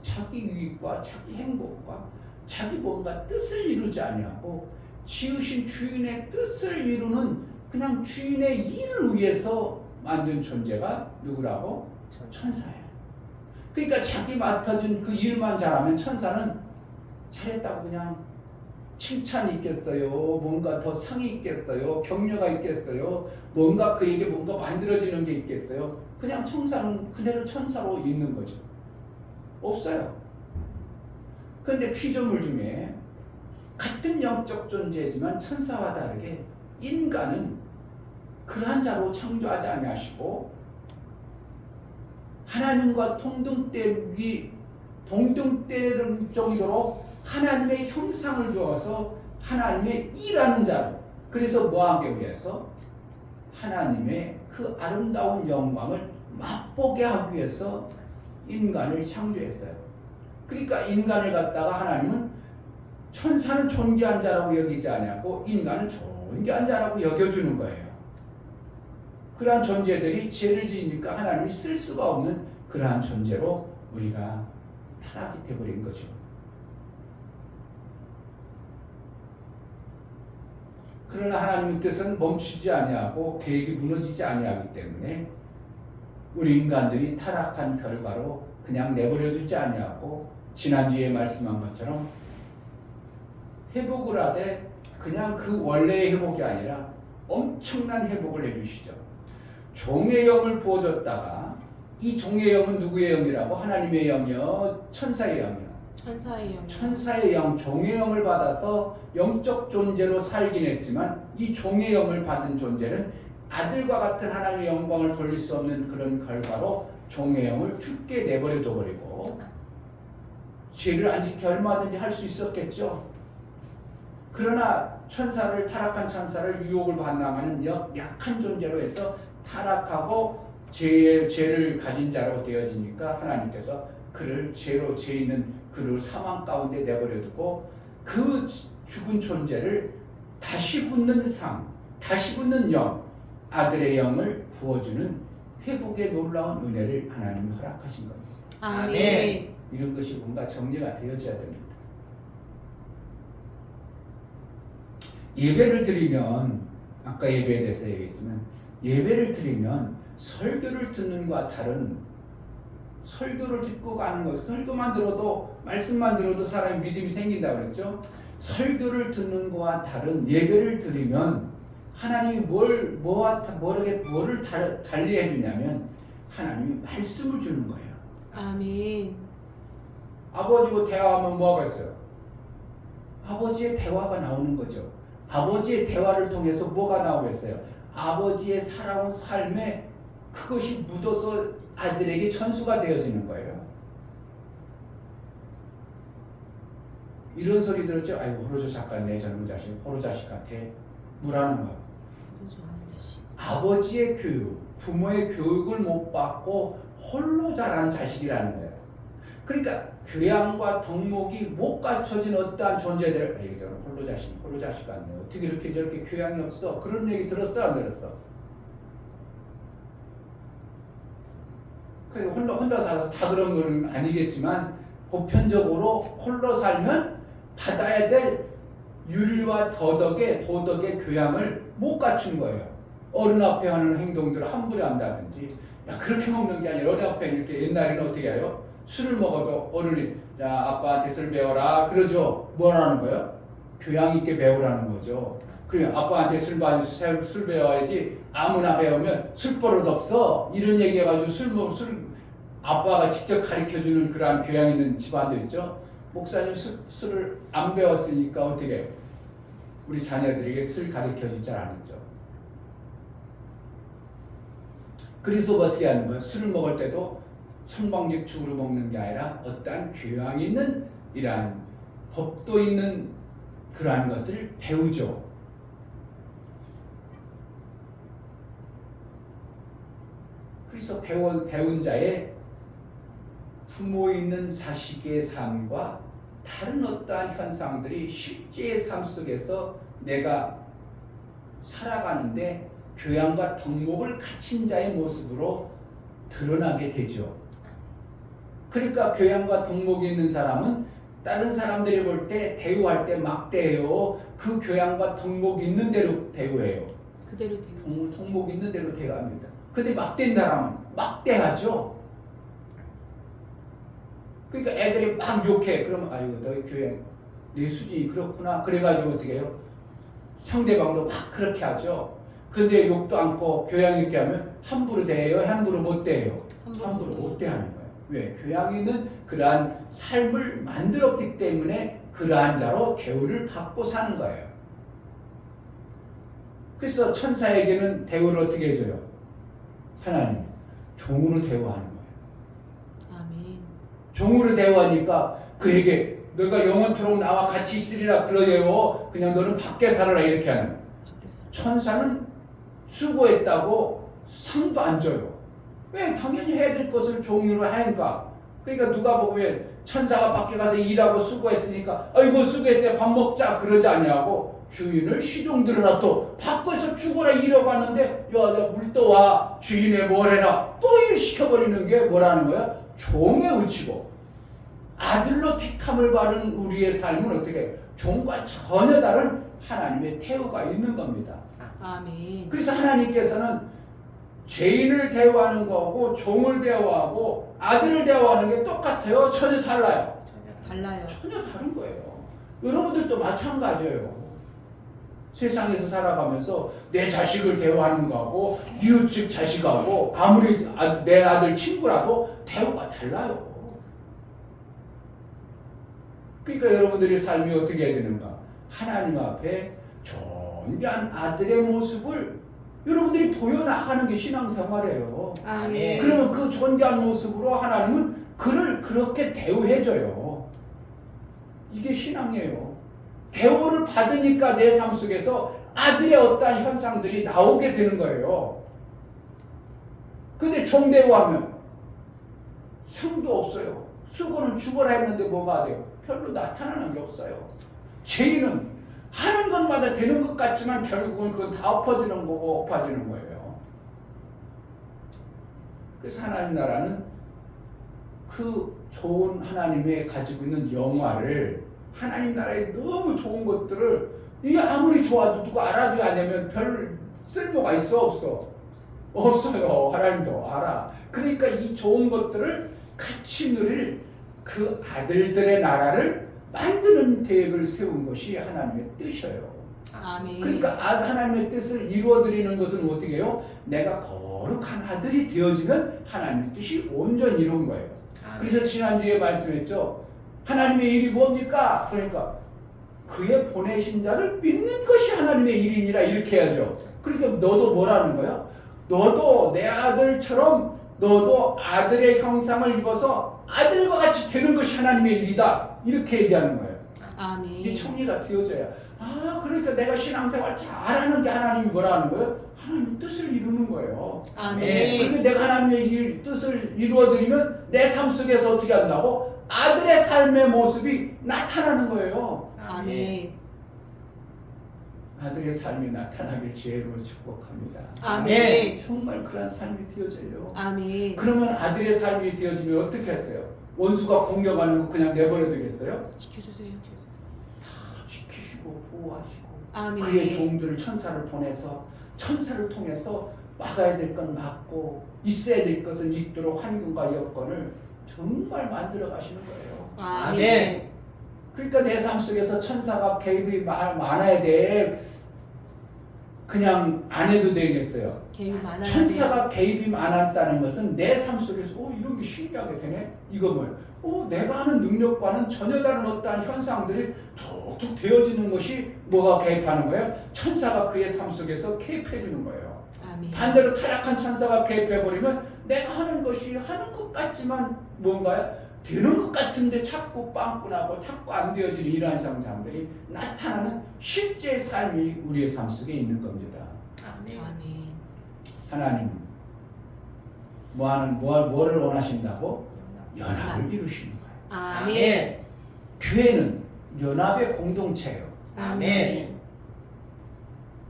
자기 유익과 자기 행복과 자기 뭔가 뜻을 이루지 아니하고 지으신 주인의 뜻을 이루는 그냥 주인의 일을 위해서 만든 존재가 누구라고? 천사예요. 그러니까 자기 맡아준 그 일만 잘하면 천사는 잘했다고 그냥 칭찬이 있겠어요? 뭔가 더 상이 있겠어요? 격려가 있겠어요? 뭔가 그에게 뭔가 만들어지는 게 있겠어요? 그냥 천사는 그대로 천사로 있는 거죠. 없어요. 그런데 피조물 중에 같은 영적 존재지만 천사와 다르게 인간은 그러한 자로 창조하지 아니하시고 하나님과 동등대는 정도로 하나님의 형상을 주어서 하나님의 일하는 자로, 그래서 뭐하기 위해서? 하나님의 그 아름다운 영광을 맛보게 하기 위해서 인간을 창조했어요. 그러니까 인간을 갖다가 하나님은 천사는 존귀한 자라고 여기지 않았고 인간은 존귀한 자라고 여겨주는 거예요. 그러한 존재들이 죄를 지으니까 하나님이 쓸 수가 없는 그러한 존재로 우리가 타락이 되어버린 거죠. 그러나 하나님의 뜻은 멈추지 아니하고 계획이 무너지지 아니하기 때문에 우리 인간들이 타락한 결과로 그냥 내버려두지 아니하고 지난주에 말씀한 것처럼 회복을 하되 그냥 그 원래의 회복이 아니라 엄청난 회복을 해주시죠. 종의 영을 부어줬다가 이 종의 영은 누구의 영이라고? 하나님의 영이요? 천사의 영이요? 천사의 영. 천사의 영, 종의 영을 받아서 영적 존재로 살긴 했지만 이 종의 영을 받은 존재는 아들과 같은 하나님의 영광을 돌릴 수 없는 그런 결과로 종의 영을 죽게 내버려 둬버리고 죄를 안 지켜 얼마든지 할 수 있었겠죠. 그러나 천사를 타락한 천사를 유혹을 반항하는 약한 존재로 해서 타락하고 죄를 가진 자로 되어지니까 하나님께서 그를 죄로 죄 있는 그를 사망 가운데 내버려두고 그 죽은 존재를 다시 붙는 삶, 다시 붙는 영, 아들의 영을 부어주는 회복의 놀라운 은혜를 하나님이 허락하신 겁니다. 아멘. 이런 것이 뭔가 정리가 되어져야 됩니다. 예배를 드리면 아까 예배에 대해서 얘기했지만 예배를 드리면 설교를 듣는 것과 다른 설교를 듣고 가는 것, 설교만 들어도 말씀만 들어도 사람의 믿음이 생긴다고 그랬죠. 설교를 듣는 것과 다른 예배를 드리면 하나님이 뭐를 달리 해주냐면 하나님이 말씀을 주는 거예요. 아멘. 아버지와 대화하면 뭐가 있어요? 아버지의 대화가 나오는 거죠. 아버지의 대화를 통해서 뭐가 나오겠어요? 아버지의 살아온 삶에 그것이 묻어서 아들에게 전수가 되어지는 거예요. 이런 소리 들었죠? 아이고 호로자식 같네 젊은 자식, 호로자식 같아. 뭐라는 거야? 아버지의 교육, 부모의 교육을 못 받고 홀로 자란 자식이라는 거예요. 그러니까 교양과 덕목이 못 갖춰진 어떠한 존재들, 이게 저는 홀로 자식 같네. 어떻게 이렇게 저렇게 교양이 없어? 그런 얘기 들었어, 안 들었어? 그 혼자 살아서 다 그런 건 아니겠지만 보편적으로 홀로 살면 받아야 될 윤리와 도덕의 교양을 못 갖춘 거예요. 어른 앞에 하는 행동들을 함부로 한다든지, 야 그렇게 먹는 게 아니라 어른 앞에 이렇게 옛날에는 어떻게 해요? 술을 먹어도 어른이 자 아빠한테 술 배워라 그러죠. 뭐라는 거예요? 교양 있게 배우라는 거죠. 그러면 아빠한테 술 배워야지 아무나 배우면 술버릇 없어 이런 얘기해가지고 술 아빠가 직접 가르쳐주는 그러한 교양 있는 집안도 있죠. 목사님 술을 안 배웠으니까 어떻게 해요? 우리 자녀들에게 술 가르쳐줄 줄 아는죠. 그래서 어떻게 하는 거예요? 술을 먹을 때도 천방지축으로 먹는 게 아니라 어떠한 교양 있는 이러한 법도 있는 그러한 것을 배우죠. 그래서 배운 자의 부모 있는 자식의 삶과 다른 어떠한 현상들이 실제의 삶 속에서 내가 살아가는데 교양과 덕목을 갖춘 자의 모습으로 드러나게 되죠. 그러니까 교양과 덕목이 있는 사람은 다른 사람들이 볼 때 대우할 때 막대해요. 그 교양과 덕목이 있는 대로 대우해요. 그대로 대우. 덕목이 있는 대로 대우합니다. 근데 막대인 사람은 막대하죠. 그러니까 애들이 막 욕해. 그러면 아이고 너희 교양 내 수준이 그렇구나. 그래가지고 어떻게 해요? 상대방도 막 그렇게 하죠. 근데 욕도 않고 교양 있게 하면 함부로 대해요? 함부로 못 대해요? 함부로 못 대하는 거예요. 왜? 교양 있는 그러한 삶을 만들었기 때문에 그러한 자로 대우를 받고 사는 거예요. 그래서 천사에게는 대우를 어떻게 해줘요? 하나님 종으로 대우하는 거예요. 아멘. 종으로 대우하니까 그에게 너가 영원토록 나와 같이 있으리라 그러게요. 그냥 너는 밖에 살아라 이렇게 하는 거예요. 천사는 수고했다고 상도 안 줘요. 왜? 당연히 해야 될 것을 종으로 하니까 그러니까 누가 보면 천사가 밖에 가서 일하고 수고했으니까 아이고 수고했대 밥 먹자 그러지 않냐고 주인을 시종들으라 또 밖에서 죽어라 이러고 왔는데 야물 떠와 주인의 뭘 해라 또 일 시켜버리는 게 뭐라는 거야? 종에 의치고 아들로 택함을 받은 우리의 삶은 어떻게 종과 전혀 다른 하나님의 태우가 있는 겁니다. 아멘. 그래서 하나님께서는 죄인을 대우하는 거하고 종을 대우하고 아들을 대우하는 게 똑같아요? 전혀 달라요? 달라요. 전혀 다른 거예요. 여러분들도 마찬가지예요. 세상에서 살아가면서 내 자식을 대우하는 거하고 이웃집 자식하고 아무리 내 아들 친구라도 대우가 달라요. 그러니까 여러분들의 삶이 어떻게 해야 되는가? 하나님 앞에 존귀한 아들의 모습을 여러분들이 보여나가는 게 신앙생활이에요. 아멘. 그러면 그 존귀한 모습으로 하나님은 그를 그렇게 대우해줘요. 이게 신앙이에요. 대우를 받으니까 내 삶 속에서 아들의 어떠한 현상들이 나오게 되는 거예요. 근데 종대우하면 성도 없어요. 수고는 죽어라 했는데 뭐가 돼요? 별로 나타나는 게 없어요. 죄인은 하는 것마다 되는 것 같지만 결국은 그건 다 엎어지는 거고 엎어지는 거예요. 그래서 하나님 나라는 그 좋은 하나님의 가지고 있는 영화를 하나님 나라의 너무 좋은 것들을 이게 아무리 좋아도 누가 알아줘야 하냐면 별 쓸모가 있어 없어? 없어요. 하나님도 알아. 그러니까 이 좋은 것들을 같이 누릴 그 아들들의 나라를 만드는 계획을 세운 것이 하나님의 뜻이에요. 아멘. 그러니까 하나님의 뜻을 이루어드리는 것은 어떻게 해요? 내가 거룩한 아들이 되어지면 하나님의 뜻이 온전히 이룬 거예요. 그래서 지난주에 말씀했죠. 하나님의 일이 뭡니까? 그러니까 그의 보내신 자를 믿는 것이 하나님의 일이니라 이렇게 해야죠. 그러니까 너도 뭐라는 거야? 너도 내 아들처럼 너도 아들의 형상을 입어서 아들과 같이 되는 것이 하나님의 일이다. 이렇게 얘기하는 거예요. 아멘. 이게 정리가 되어져야. 그러니까 내가 신앙생활 잘하는 게 하나님이 뭐라는 거예요? 하나님 뜻을 이루는 거예요. 아멘. 그리고 내가 하나님의 뜻을 이루어드리면 내 삶 속에서 어떻게 한다고? 아들의 삶의 모습이 나타나는 거예요. 아멘. 아들의 삶이 나타나길 주로 축복합니다. 아멘. 정말 그런 삶이 되어져요. 아멘. 그러면 아들의 삶이 되어지면 어떻게 했어요? 원수가 공격하는 거 그냥 내버려 두겠어요? 지켜주세요. 다 지키시고 보호하시고 아멘. 그의 종들을 천사를 보내서 천사를 통해서 막아야 될 건 막고 있어야 될 것은 있도록 환경과 여건을 정말 만들어 가시는 거예요. 아멘. 그러니까 내 삶 속에서 천사가 개입이 많아야 돼. 그냥 안 해도 되겠어요. 개입이 많아야 천사가 개입이 많았다는 것은 내 삶 속에서 이런 게 신기하게 되네. 이거 뭐예요? 내가 하는 능력과는 전혀 다른 어떠한 현상들이 툭툭 되어지는 것이 뭐가 개입하는 거예요? 천사가 그의 삶 속에서 개입해 주는 거예요. 아멘. 반대로 타락한 천사가 개입해 버리면 내가 하는 것이 하는 것 같지만 뭔가요? 되는 것 같은데 자꾸 빵꾸나고 자꾸 안 되어지는 이러한 현상들이 나타나는 실제 삶이 우리의 삶 속에 있는 겁니다. 아멘. 하나님 뭐를 원하신다고? 연합을 이루시는 거예요. 아멘. 교회는 연합의 공동체예요. 아멘.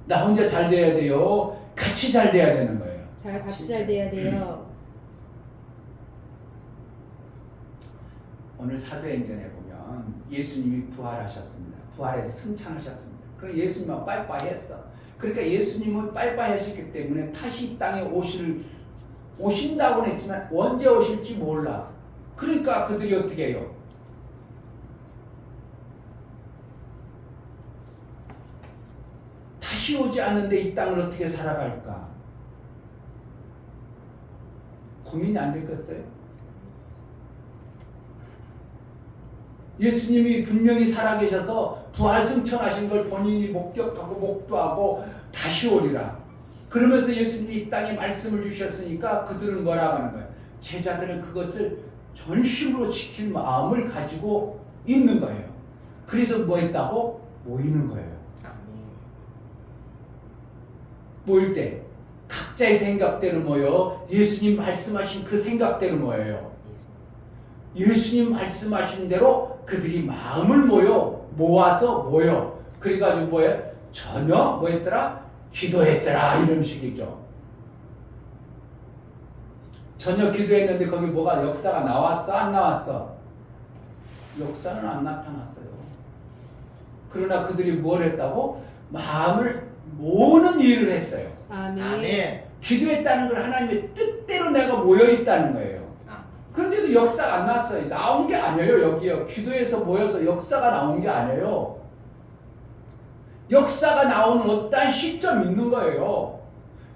나 혼자 잘 돼야 돼요. 같이 잘 돼야 되는 거예요. 같이 잘 돼야 돼요. 오늘 사도행전에 보면 예수님이 부활하셨습니다. 부활해서 승천하셨습니다. 그래서 예수님은 빠이빠이했어. 그러니까 예수님은 빠이빠이 하셨기 때문에 다시 이 땅에 오신다고는 했지만 언제 오실지 몰라. 그러니까 그들이 어떻게 해요? 다시 오지 않는데 이 땅을 어떻게 살아갈까? 고민이 안 되겠어요? 예수님이 분명히 살아계셔서 부활 승천하신 걸 본인이 목격하고 목도하고 다시 오리라. 그러면서 예수님이 이 땅에 말씀을 주셨으니까 그들은 뭐라고 하는 거예요? 제자들은 그것을 전심으로 지킬 마음을 가지고 있는 거예요. 그래서 뭐 했다고? 모이는 거예요. 모일 때 각자의 생각대로 모여 예수님 말씀하신 그 생각대로 모여요. 예수님 말씀하신 대로 그들이 마음을 모아서 그래가지고 뭐예요? 전혀 뭐했더라? 기도했더라 이런 식이죠. 전혀 기도했는데 거기 뭐가 역사가 나왔어? 안 나왔어? 역사는 안 나타났어요. 그러나 그들이 뭘 했다고? 마음을 모으는 일을 했어요. 아멘. 아멘. 기도했다는 건 하나님의 뜻대로 내가 모여있다는 거예요. 그런데도 역사가 안 나왔어요. 나온 게 아니에요. 여기요. 기도에서 모여서 역사가 나온 게 아니에요. 역사가 나오는 어떠한 시점이 있는 거예요.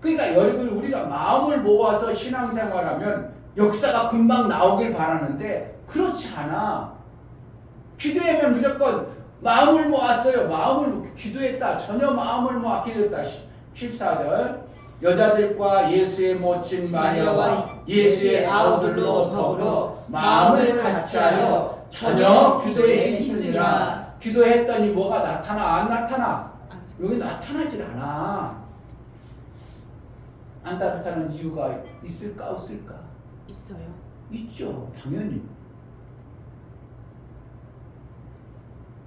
그러니까 여러분 우리가 마음을 모아서 신앙생활하면 역사가 금방 나오길 바라는데 그렇지 않아. 기도하면 무조건 마음을 모았어요. 마음을 기도했다. 전혀 마음을 모아 기도했다. 14절 여자들과 예수의 모친 마리아와 예수의 아우들로 더불어 마음을 같이하여 전혀 기도에 힘쓰니라. 기도했더니 뭐가 나타나? 안 나타나? 여기 나타나질 않아. 안 나타나는 이유가 있을까 없을까? 있어요. 있죠. 당연히.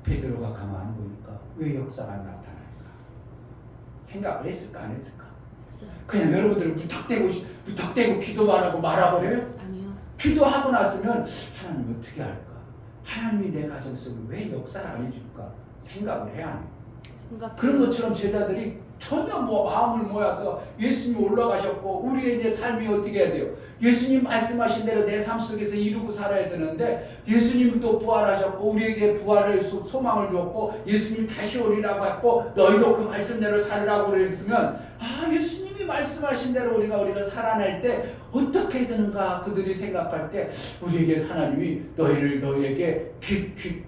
베드로가 가만히 보니까 왜 역사가 안 나타날까? 생각을 했을까 안 했을까? 있어요. 그냥 여러분들은 부탁대고 기도만 하고 말아버려요? 아니요. 기도하고 났으면 하나님 어떻게 할까? 하나님이 내 가정 속에 왜 역사를 안 해줄까? 생각을 해야 해요. 그런 것처럼 제자들이 전혀 마음을 모아서 예수님이 올라가셨고 우리의 이제 삶이 어떻게 해야 돼요? 예수님 말씀하신 대로 내 삶 속에서 이루고 살아야 되는데 예수님도 부활하셨고 우리에게 부활의 소망을 주었고 예수님 다시 오리라고 했고 너희도 그 말씀대로 살으라고 그랬으면 예수님이 말씀하신 대로 우리가 살아낼 때 어떻게 되는가 그들이 생각할 때 우리에게 하나님이 너희에게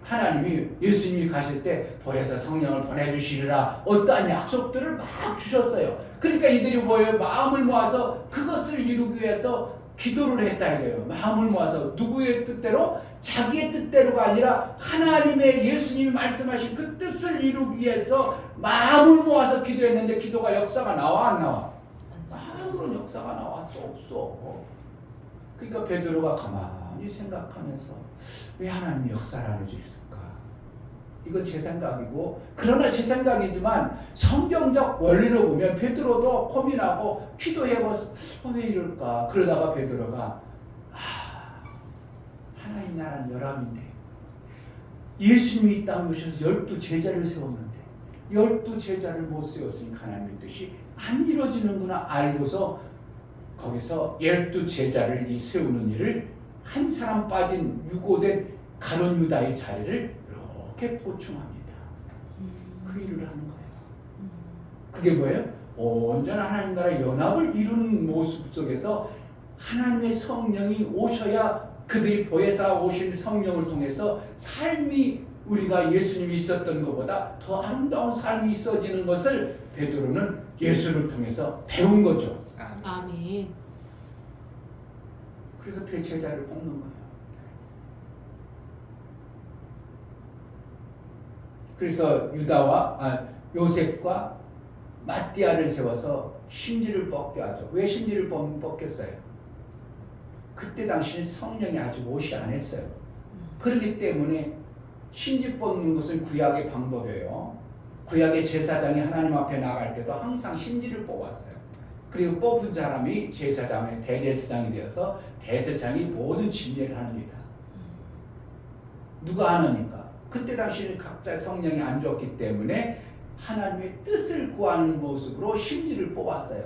하나님이 예수님이 가실 때 보혜사 성령을 보내주시리라 어떠한 약속들을 막 주셨어요. 그러니까 이들이 뭐예요? 마음을 모아서 그것을 이루기 위해서 기도를 했다 이거예요. 마음을 모아서 누구의 뜻대로? 자기의 뜻대로가 아니라 하나님의 예수님이 말씀하신 그 뜻을 이루기 위해서 마음을 모아서 기도했는데 기도가 역사가 나와 안 나와? 아무런 역사가 나와 없어. 그러니까 베드로가 가만히 생각하면서 왜 하나님이 역사를 안 해주실까? 이건 제 생각이고 그러나 제 생각이지만 성경적 원리로 보면 베드로도 고민하고 기도해봤어. 왜 이럴까? 그러다가 베드로가 하나님 나라는 열함인데 예수님이 이 땅에 오셔서 12제자를 세웠는데 12제자를 못 세웠으니까 하나님의 뜻이 안 이루어지는구나 알고서 거기서 12제자를 세우는 일을 한 사람 빠진 유고된 가룟 유다의 자리를 이렇게 보충합니다. 그 일을 하는 거예요. 그게 뭐예요? 온전한 하나님 나라 연합을 이루는 모습 속에서 하나님의 성령이 오셔야 그들이 보혜사 오신 성령을 통해서 삶이 우리가 예수님이 있었던 것보다 더 아름다운 삶이 있어지는 것을 베드로는 예수를 통해서 배운 거죠. 아멘. 그래서 제자를 뽑는 거예요. 그래서 요셉과 마띠아를 세워서 심지를 뽑게 하죠. 왜 심지를 뽑겠어요? 그때 당시에 성령이 아직 오시 안 했어요. 그렇기 때문에 심지 뽑는 것은 구약의 방법이에요. 구약의 제사장이 하나님 앞에 나갈 때도 항상 심지를 뽑았어요. 그리고 뽑은 사람이 제사장의 대제사장이 되어서 대제사장이 모든 진례를 합니다. 누가 하느니까? 그때 당시에는 각자 성령이 안 좋았기 때문에 하나님의 뜻을 구하는 모습으로 심지를 뽑았어요.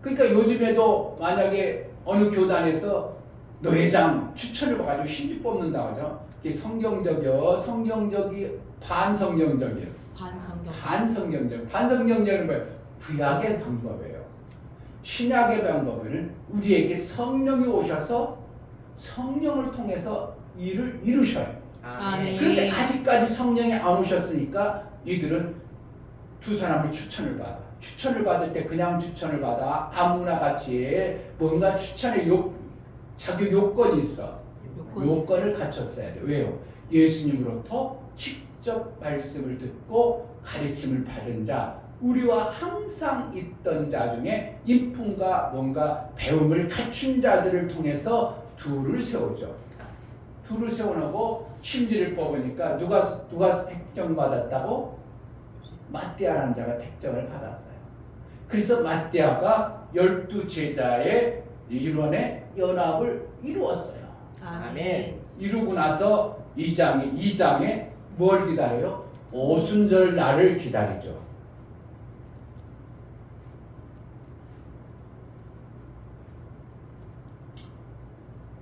그러니까 요즘에도 만약에 어느 교단에서 노회장 추천을 봐가지고 심지 뽑는다고 하죠. 이게 성경적이요, 성경적이 반성경적이에요. 반성경적은 뭐예요? 구약의 방법이에요. 신약의 방법은 우리에게 성령이 오셔서 성령을 통해서 일을 이루셔요. 아멘. 그런데 아직까지 성령이 안 오셨으니까 이들은 두 사람을 추천을 받아. 추천을 받을 때 그냥 추천을 받아. 아무나 같이 뭔가 추천의 자기 요건이 있어. 요건을 갖췄어야 돼. 왜요? 예수님으로부터 직접 말씀을 듣고 가르침을 받은 자, 우리와 항상 있던 자 중에 인품과 뭔가 배움을 갖춘 자들을 통해서 둘을 세우죠. 둘을 세워놓고 심지를 뽑으니까 누가 택정 받았다고? 마띠아라는 자가 택정을 받았어요. 그래서 마띠아가 12제자의 일원의 연합을 이루었어요. 아멘. 이루고 나서 2장에 뭘 기다려요? 오순절 날을 기다리죠.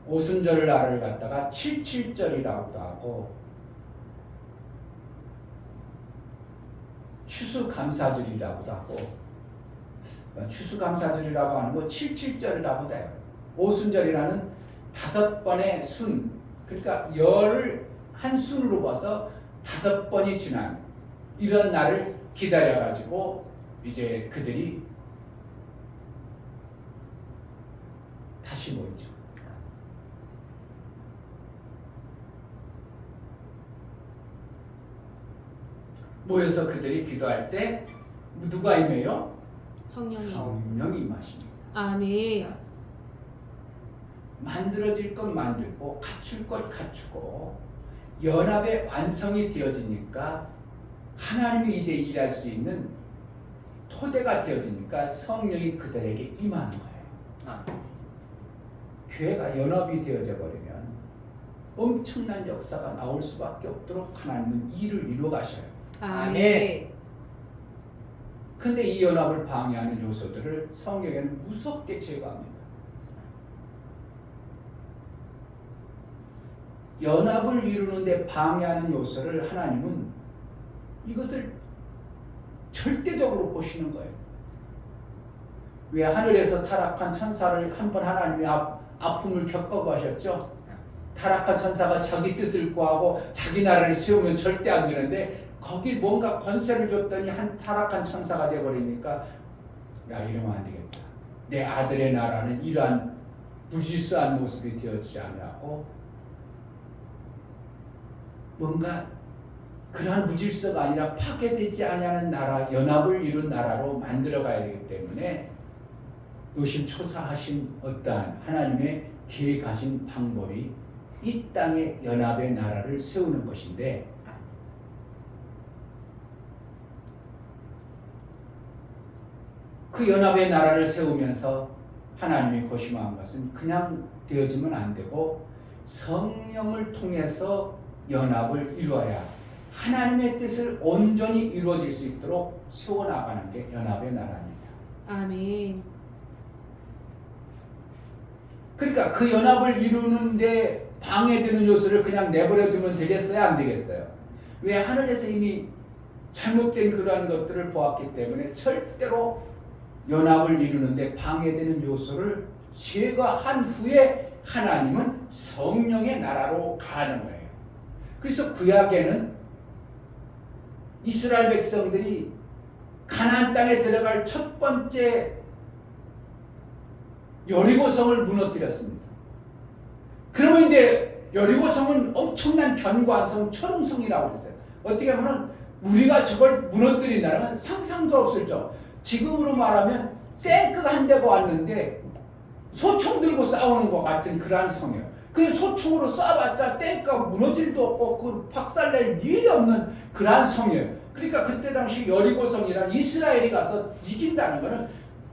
오순절 날을 갖다가 77절이라고도 하고 추수감사절이라고도 하고 추수감사절이라고 하는 거 77절이라고도 해요. 오순절이라는 5번의 순, 그러니까 열을 한 순으로 봐서 5번이 지난 이런 날을 기다려가지고 이제 그들이 다시 모이죠. 모여서 그들이 기도할 때 누가 임해요? 성령이. 성령이 임하십니다. 아멘. 만들어질 것 만들고 갖출 것 갖추고 연합의 완성이 되어지니까 하나님이 이제 일할 수 있는 토대가 되어지니까 성령이 그들에게 임하는 거예요. 교회가 연합이 되어져 버리면 엄청난 역사가 나올 수밖에 없도록 하나님은 일을 이루어 가셔요. 아멘. 근데 이 연합을 방해하는 요소들을 성경에는 무섭게 제거합니다. 연합을 이루는데 방해하는 요소를 하나님은 이것을 절대적으로 보시는 거예요. 왜 하늘에서 타락한 천사를 한번 하나님이 아픔을 겪어보셨죠? 타락한 천사가 자기 뜻을 구하고 자기 나라를 세우면 절대 안 되는데 거기 뭔가 권세를 줬더니 한 타락한 천사가 되어버리니까 야, 이러면 안 되겠다. 내 아들의 나라는 이러한 무질서한 모습이 되어지지 않냐고 뭔가 그러한 무질서가 아니라 파괴되지 않냐는 나라, 연합을 이룬 나라로 만들어가야 되기 때문에 노심초사하신 어떠한 하나님의 계획하신 방법이 이 땅에 연합의 나라를 세우는 것인데 그 연합의 나라를 세우면서 하나님이 고심한 것은 그냥 되어지면 안 되고 성령을 통해서 연합을 이루어야 하나님의 뜻을 온전히 이루어질 수 있도록 세워나가는 게 연합의 나라입니다. 아멘. 그러니까 그 연합을 이루는데 방해되는 요소를 그냥 내버려 두면 되겠어요? 안 되겠어요? 왜? 하늘에서 이미 잘못된 그러한 것들을 보았기 때문에 절대로 연합을 이루는데 방해되는 요소를 제거한 후에 하나님은 성령의 나라로 가는 거예요. 그래서 구약에는 이스라엘 백성들이 가나안 땅에 들어갈 첫 번째 여리고성을 무너뜨렸습니다. 그러면 이제 여리고성은 엄청난 견고한 성, 철옹성이라고 했어요. 어떻게 보면 우리가 저걸 무너뜨린다는 건 상상도 없었죠. 지금으로 말하면 탱크가 한 대가 왔는데 소총 들고 싸우는 것 같은 그러한 성이에요. 그 소총으로 쏴봤자 탱크가 무너질 일도 없고 그 박살낼 일이 없는 그러한 성이에요. 그러니까 그때 당시 여리고성이란 이스라엘이 가서 이긴다는 것은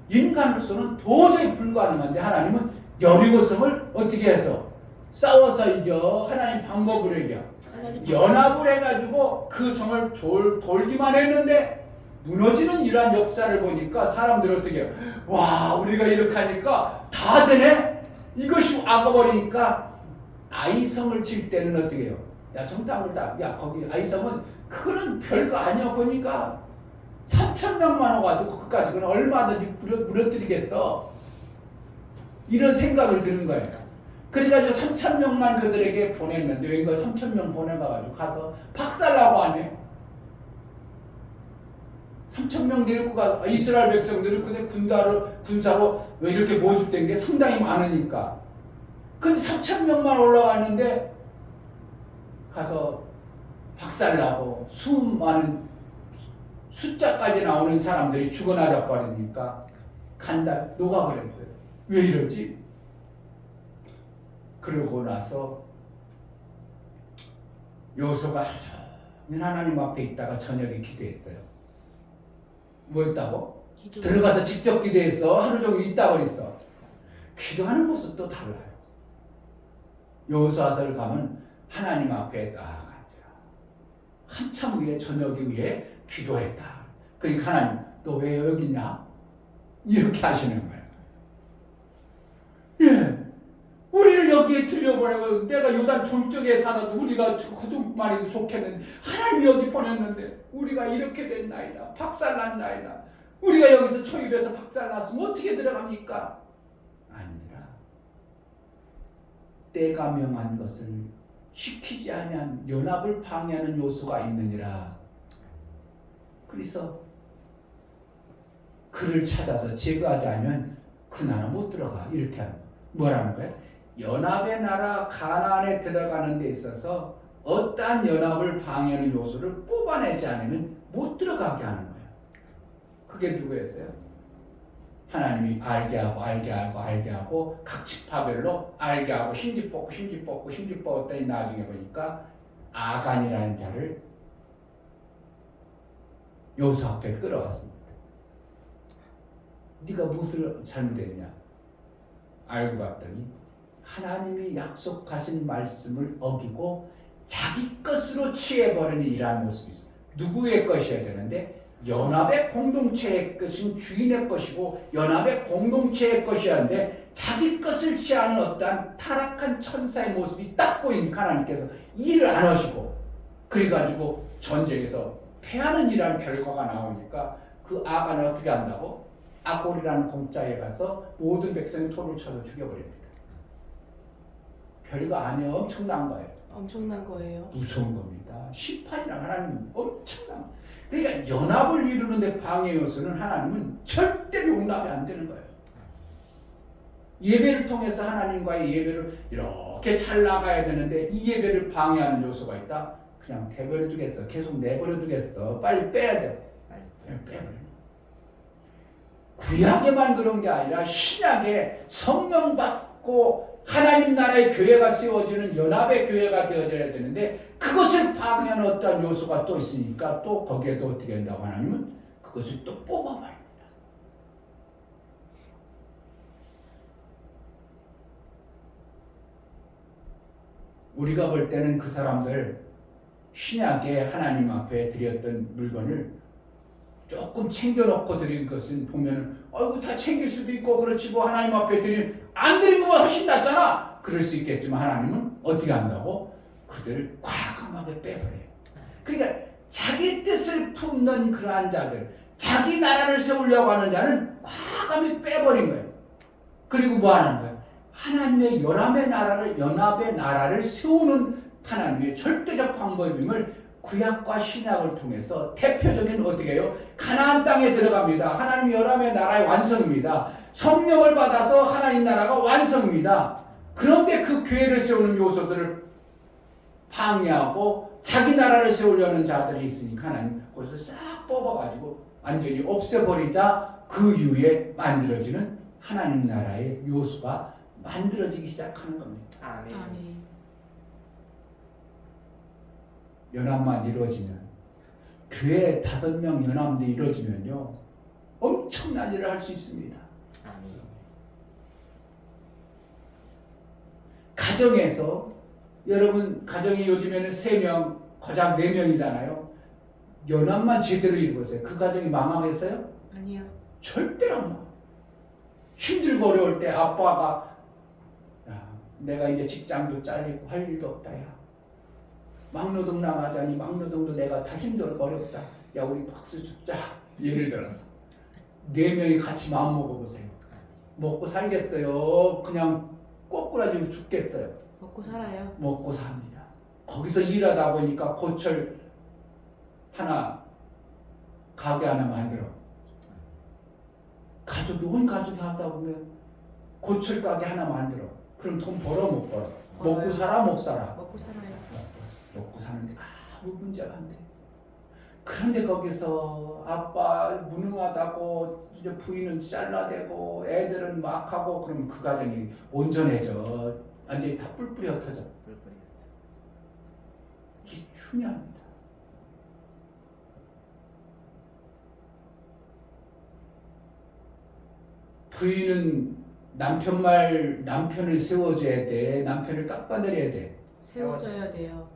인간으로서는 도저히 불가능한데 하나님은 여리고성을 어떻게 해서 싸워서 이겨. 하나님 방법으로 이겨. 연합을 해가지고 그 성을 돌기만 했는데 무너지는 이러한 역사를 보니까 사람들이 어떻게 해요? 와, 우리가 이렇게 하니까 다 되네? 이것이 악어버리니까 아이성을 질 때는 어떻게 해요? 야, 정답을 야, 거기 아이성은 그거는 별거 아니야. 보니까 3,000명만 와도 그까지 그건 얼마든지 무너뜨리겠어. 이런 생각을 드는 거예요. 그래가지고 3,000명만 그들에게 보냈는데 왠가 3,000명 보내가지고 가서 박살나고 하네. 3,000명 데리고 가 이스라엘 백성들은 근데 군사로 왜 이렇게 모집된 게 상당히 많으니까. 근데 3,000명만 올라왔는데 가서 박살나고 수많은 숫자까지 나오는 사람들이 죽어나자 버리니까 간다 녹아버렸어요. 왜 이러지? 그러고 나서 요소가 하루 종일 하나님 앞에 있다가 저녁에 기도했어요. 뭐였다고? 기도. 들어가서 직접 기도했어. 하루 종일 있다 그랬어. 기도하는 모습도 달라요. 여호수아서를 가면 하나님 앞에 딱 앉아. 한참 후에 저녁 후에 기도했다. 그러니까 하나님 너 왜 여기 있냐? 이렇게 하시는 거예요. 예, 우리를 여기에 들려보내고 내가 요단 동쪽에 사는 우리가 그동만 해도 좋겠는데 하나님이 여기 보냈는데 우리가 이렇게 된 나이다. 박살난 나이다. 우리가 여기서 초입에서 박살났으면 어떻게 들어갑니까? 아니라 때가 명한 것을 시키지 아니한 연합을 방해하는 요소가 있느니라. 그래서 그를 찾아서 제거하지 않으면 그 나라 못 들어가. 이렇게 하는 거예요. 뭐라는 거예요? 연합의 나라 가나안에 들어가는 데 있어서 어떠한 연합을 방해하는 요소를 뽑아내지 않으면 못 들어가게 하는 거예요. 그게 누구였어요? 하나님이 알게 하고 각지파별로 알게 하고 심지 뽑았더니 나중에 보니까 아간이라는 자를 요소 앞에 끌어왔습니다. 네가 무엇을 잘못했냐? 알고 봤더니 하나님이 약속하신 말씀을 어기고 자기 것으로 취해버리는 이러한 모습이 있어요. 누구의 것이어야 되는데 연합의 공동체의 것은 주인의 것이고 연합의 공동체의 것이었는데 자기 것을 취하는 어떠한 타락한 천사의 모습이 딱 보이니까 하나님께서 일을 안 하시고 그래가지고 전쟁에서 패하는 이라는 결과가 나오니까 그 아간을 어떻게 한다고? 아골이라는 공짜에 가서 모든 백성이 돌을 쳐서 죽여버립니다. 별거 아니에요. 엄청난 거예요. 엄청난 거예요. 무서운 겁니다. 심판이랑 하나님은 엄청난. 그러니까 연합을 이루는데 방해 요소는 하나님은 절대로 용납이 안 되는 거예요. 예배를 통해서 하나님과의 예배를 이렇게 잘 나가야 되는데 이 예배를 방해하는 요소가 있다. 그냥 내버려 두겠어. 계속 내버려 두겠어. 빨리 빼야 돼. 빨리 빼버려. 구약에만 그런 게 아니라 신약에 성령 받고 하나님 나라의 교회가 세워지는 연합의 교회가 되어져야 되는데 그것을 방해하는 어떠한 요소가 또 있으니까 또 거기에도 어떻게 한다고 하나님은 그것을 또 뽑아버립니다. 우리가 볼 때는 그 사람들 신약에 하나님 앞에 드렸던 물건을 조금 챙겨놓고 드린 것은 보면은 아이고 다 챙길 수도 있고 그렇지 뭐 하나님 앞에 안 드린 것보다 훨씬 낫잖아. 그럴 수 있겠지만 하나님은 어떻게 한다고? 그들을 과감하게 빼버려요. 그러니까 자기 뜻을 품는 그러한 자들, 자기 나라를 세우려고 하는 자는 과감히 빼버린 거예요. 그리고 뭐 하는 거예요? 하나님의 연합의 나라를 세우는 하나님의 절대적 방법임을 구약과 신약을 통해서 대표적인 어떻게 해요? 가나안 땅에 들어갑니다. 하나님 연합의 나라의 완성입니다. 성령을 받아서 하나님 나라가 완성입니다. 그런데 그 교회를 세우는 요소들을 방해하고 자기 나라를 세우려는 자들이 있으니까 하나님 그것을 싹 뽑아가지고 완전히 없애버리자 그 이후에 만들어지는 하나님 나라의 요소가 만들어지기 시작하는 겁니다. 아멘. 아멘. 연합만 이루어지면 교회 5명 연합도 이루어지면요 엄청난 일을 할 수 있습니다. 아멘. 가정에서 여러분 가정이 요즘에는 3명 고작 4명이잖아요. 연합만 제대로 이루어서요. 그 가정이 망하겠어요? 아니요. 절대로 안 망. 힘들고 어려울 때 아빠가 야, 내가 이제 직장도 잘리고 할 일도 없다. 야. 막노동 나가자니 막노동도 내가 다 힘들고 어렵다. 야 우리 박수 줍자. 예를 들어서 4명이 같이 마음 먹어보세요. 먹고 살겠어요? 그냥 꼬꾸라지고 죽겠어요? 먹고 살아요. 먹고 삽니다. 거기서 일하다 보니까 고철 하나 가게 하나 만들어. 가족이 온 가족이 하다 보면 고철 가게 하나 만들어. 그럼 돈 벌어 못 벌어? 먹고 벌어요. 살아 못 살아? 먹고 살아요. 먹고 사는데 아무 문제가 안 돼. 그런데 거기서 아빠 무능하다고 이제 부인은 잘라대고 애들은 막 하고 그러면 그 가정이 온전해져. 완전히 다 뿔뿔이 흩어져. 이게 중요합니다. 부인은 남편을 세워줘야 돼. 남편을 깎아내려야 돼. 세워져야 돼요.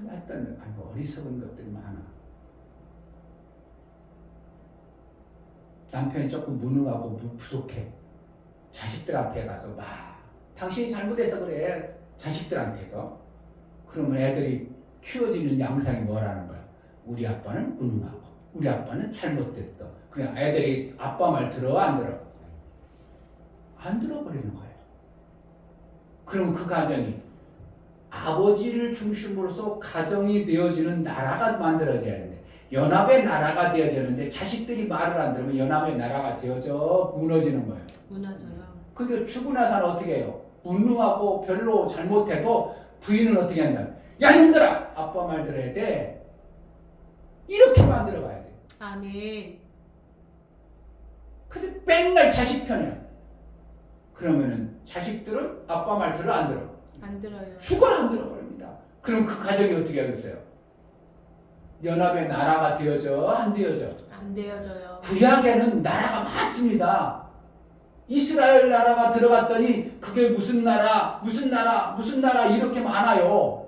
어떤 어리석은 것들이 많아. 남편이 조금 무능하고 부족해. 자식들 앞에 가서 막 당신이 잘못해서 그래. 자식들한테서. 그러면 애들이 키워지는 양상이 뭐라는 거야. 우리 아빠는 무능하고 우리 아빠는 잘못됐어. 그냥 애들이 아빠 말 들어 안 들어? 안 들어버리는 거예요. 그럼 그 가정이 아버지를 중심으로서 가정이 되어지는 나라가 만들어져야 되는데 연합의 나라가 되어지는데 자식들이 말을 안 들으면 연합의 나라가 되어져 무너지는 거예요. 무너져요. 그게 죽고 나서는 어떻게 해요? 무능하고 별로 잘못해도 부인은 어떻게 한다? 야 이놈들아! 아빠 말 들어야 돼. 이렇게 만들어 가야 돼. 아멘. 근데 맨날 자식 편이야. 그러면은 자식들은 아빠 말 들어 안 들어? 안 들어요. 죽어라 안 들어버립니다. 그럼 그 가정이 어떻게 하겠어요? 연합의 나라가 되어져 안 되어져? 안 되어져요. 구약에는 나라가 많습니다. 이스라엘 나라가 들어갔더니 그게 무슨 나라 이렇게 많아요.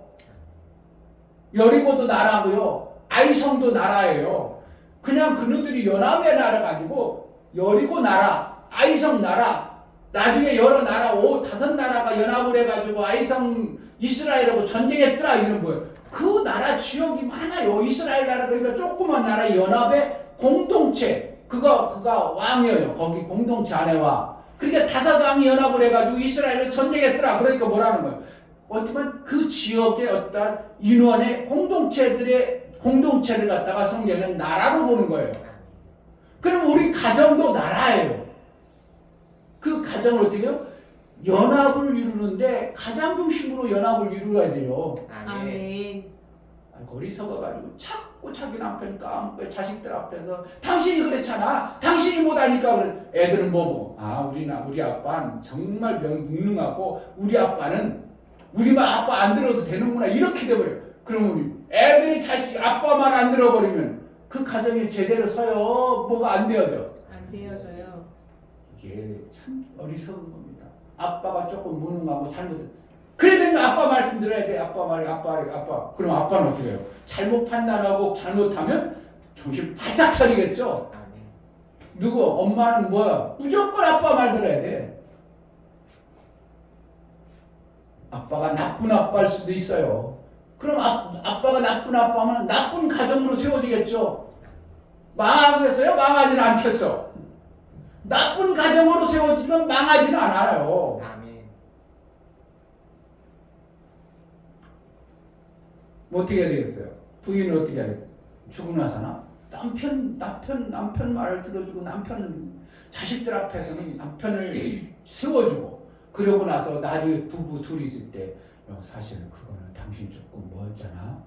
여리고도 나라고요. 아이성도 나라예요. 그냥 그놈들이 연합의 나라가 아니고 여리고 나라, 아이성 나라, 나중에 여러 나라, 5-5나라가 연합을 해가지고 아이성 이스라엘하고 전쟁했더라 이런 거예요. 그 나라 지역이 많아요. 이스라엘 나라 그러니까 조그만 나라 연합의 공동체. 그가 왕이에요. 거기 공동체 안에 와. 그러니까 5왕이 연합을 해가지고 이스라엘을 전쟁했더라. 그러니까 뭐라는 거예요? 어쩌면 그 지역의 어떤 인원의 공동체를 갖다가 성경은 나라로 보는 거예요. 그럼 우리 가정도 나라예요. 그 가정을 어떻게 해요? 연합을 이루는데 가장 중심으로 연합을 이루어야 돼요. 아멘. 어리석어가지고 자꾸 자기 남편 까먹고 자식들 앞에서 당신이 그랬잖아. 당신이 못하니까 그래. 애들은 뭐고? 우리 아빠는 정말 무능하고 우리 아빠는 우리 말 아빠 안 들어도 되는구나 이렇게 돼버려요. 그러면 애들이 자식 아빠 말 안 들어버리면 그 가정이 제대로 서요. 뭐가 안 되어져? 안 되어져요. 이게 참 어리석은 겁니다. 아빠가 조금 무능하고 잘못해. 그래야 되면 아빠 말씀 들어야 돼. 아빠. 그럼 아빠는 어떻게 해요? 잘못 판단하고 잘못하면 정신 바싹 차리겠죠? 누구? 엄마는 뭐야? 무조건 아빠 말 들어야 돼. 아빠가 나쁜 아빠일 수도 있어요. 그럼 아빠가 나쁜 아빠면 나쁜 가정으로 세워지겠죠? 망하겠어요? 망하지는 않겠어. 나쁜 가정으로 세워지면 망하지는 않아요. 뭐 어떻게 해야 되겠어요? 부인은 어떻게 해야 되겠어요? 죽고 나서나? 남편 말을 들어주고 자식들 앞에서는 남편을 세워주고 그러고 나서 나중에 부부 둘이 있을 때 사실은 그거는 당신 조금 멀잖아.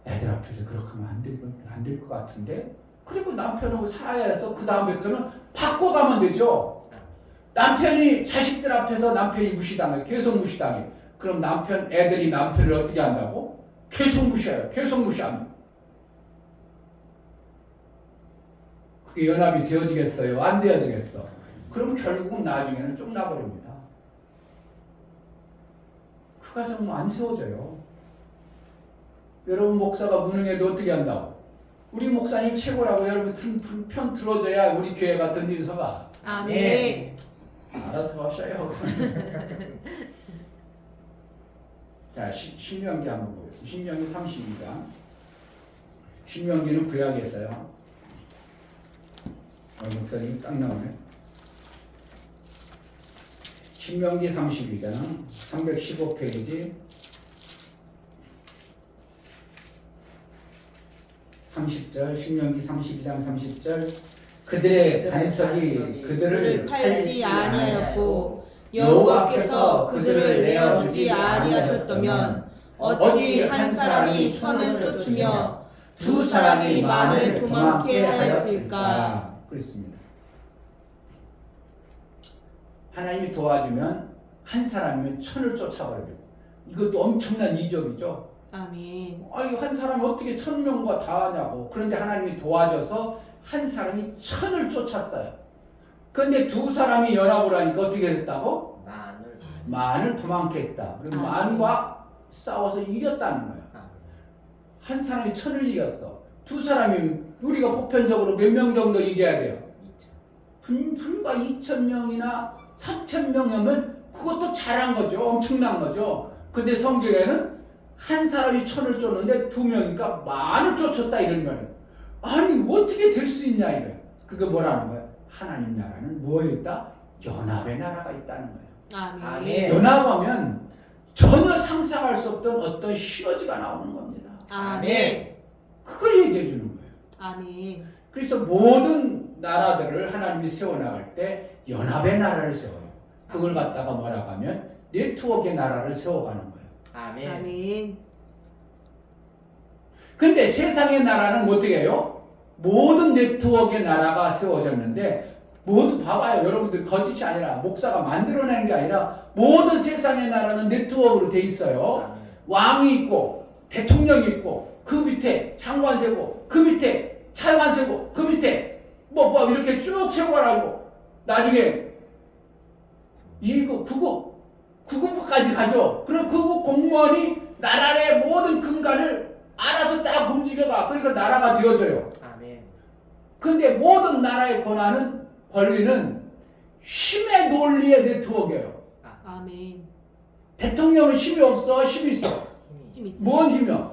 애들 앞에서 그렇게 하면 안 될 것 같은데 그리고 남편하고 사이에서 그 다음부터는 바꿔가면 되죠. 남편이 자식들 앞에서 남편이 무시당해. 계속 무시당해. 그럼 애들이 남편을 어떻게 한다고? 계속 무시해요. 계속 무시합니다. 그게 연합이 되어지겠어요? 안 되어지겠어? 그럼 결국은 나중에는 쭉 나버립니다. 그 가정은 안 세워져요. 여러분 목사가 무능해도 어떻게 한다고? 우리 목사님 최고라고 여러분 편 들어줘야 우리 교회가 던지서 서가. 아멘. 알아서 하셔요. 자, 신명기 한번 보겠습니다. 신명기 32장. 신명기는 구약에서요. 목사님이 딱 나오네. 신명기 32장 315페이지 30절. 신명기 32장 30절. 그들의 반석이 그들을 팔지 아니하였고 여호와께서 그들을 내어주지 아니하셨다면 어찌 한 사람이 천을 쫓으며 두 사람이 만을 도망케 하였을까? 그렇습니다. 하나님이 도와주면 한 사람이면 천을 쫓아버립니다. 이것도 엄청난 이적이죠. 아멘. 아니 한 사람이 어떻게 1000명과 다 하냐고. 그런데 하나님이 도와줘서 한 사람이 1000을 쫓았어요. 그런데 두 사람이 연합을 하니까 어떻게 됐다고? 만을 도망게 했다. 그럼 아멘. 만과 싸워서 이겼다는 거예요. 한 사람이 1000을 이겼어. 두 사람이 우리가 보편적으로 몇 명 정도 이겨야 돼요? 불과 2000명이나 3000명이면 그것도 잘한 거죠. 엄청난 거죠. 근데 성경에는 한 사람이 1000을 쫓는데 두 명이니까 만을 쫓았다 이런 거예요. 아니 어떻게 될 수 있냐 이거예요. 그게 뭐라는 거예요? 하나님 나라는 뭐에 있다? 연합의 나라가 있다는 거예요. 아멘. 아멘. 연합하면 전혀 상상할 수 없던 어떤 시너지가 나오는 겁니다. 아멘. 그걸 얘기해 주는 거예요. 아멘. 그래서 모든 나라들을 하나님이 세워나갈 때 연합의 나라를 세워요. 그걸 갖다가 뭐라고 하면 네트워크의 나라를 세워가는 거예요. 아멘. 아멘. 근데 세상의 나라는 어떻게 해요? 모든 네트워크의 나라가 세워졌는데 모두 봐봐요. 여러분들 거짓이 아니라 목사가 만들어내는 게 아니라 모든 세상의 나라는 네트워크로 돼 있어요. 왕이 있고 대통령이 있고 그 밑에 장관 세고 그 밑에 차관 세고 그 밑에 뭐 이렇게 쭉 세워가라고 나중에 이거 구급까지 가죠. 그럼 구급 공무원이 나라의 모든 근간을 알아서 딱 움직여가. 그러니까 나라가 되어져요. 아멘. 근데 모든 나라의 권리는 힘의 논리의 네트워크예요. 아멘. 대통령은 힘이 없어, 힘이 있어. 힘 있어. 뭔 힘이야?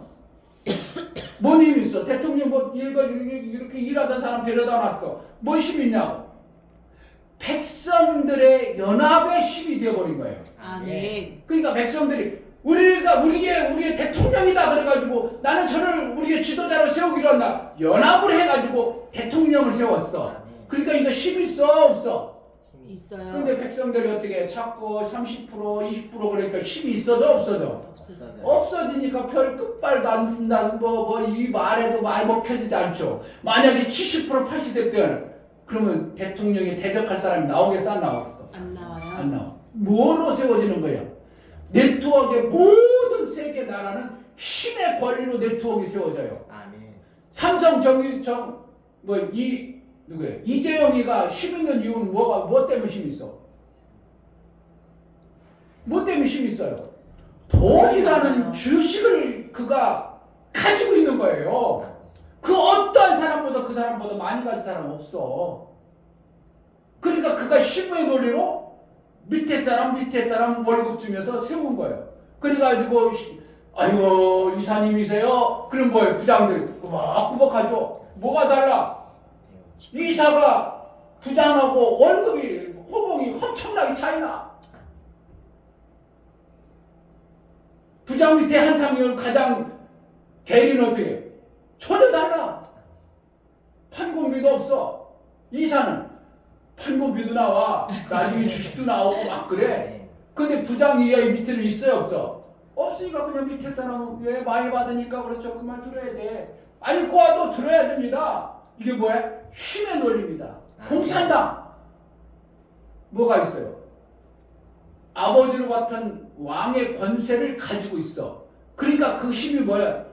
뭔 힘이 있어? 대통령 뭐 이렇게 일하던 사람 데려다 놨어. 뭔 힘이 있냐고. 백성들의 연합의 힘이 되어버린 거예요. 아멘. 그러니까 백성들이 우리의 대통령이다 그래가지고 나는 저를 우리의 지도자로 세우기로 한다. 연합을 해가지고 대통령을 세웠어. 그러니까 이거 힘이 있어 없어? 있어요. 근데 백성들이 어떻게 자꾸 30% 20% 그러니까 힘이 있어져 없어져? 없어져. 없어지니까 별 끝발도 안 쓴다. 이 말에도 말 먹혀지지 않죠. 만약에 70% 80대면 그러면 대통령에 대적할 사람이 나오겠어 안 나오겠어? 안 나와요. 안 나와. 뭐로 세워지는 거예요? 네트워크의 모든 세계 나라는 힘의 권리로 네트워크가 세워져요. 아멘. 삼성 누구예요? 이재용이가 힘 있는 이유는 뭐 때문에 힘이 있어? 뭐 때문에 힘이 있어요? 돈이라는 주식을 그가 가지고 있는 거예요. 그 어떠한 사람보다 그 사람보다 많이 가진 사람 없어. 그러니까 그가 힘의 논리로 밑에 사람 월급 주면서 세운 거예요. 그래가지고 아이고 이사님이세요? 그럼 뭐예요? 부장들이 꾸벅꾸벅하죠. 뭐가 달라? 이사가 부장하고 월급이 호봉이 엄청나게 차이나. 부장 밑에 한 상을 가장 대리는 어떻게 해? 전혀 달라. 판고비도 없어. 이사는 판고비도 나와. 나중에 주식도 나오고 막 그래. 근데 부장 이하의 밑에는 있어요 없어? 없으니까 그냥 밑에 사람은 왜 많이 받으니까 그렇죠. 그 말 들어야 돼. 아니 꼬아도 들어야 됩니다. 이게 뭐야? 힘의 논리입니다. 공산당 뭐가 있어요? 아버지로 같은 왕의 권세를 가지고 있어. 그러니까 그 힘이 뭐야?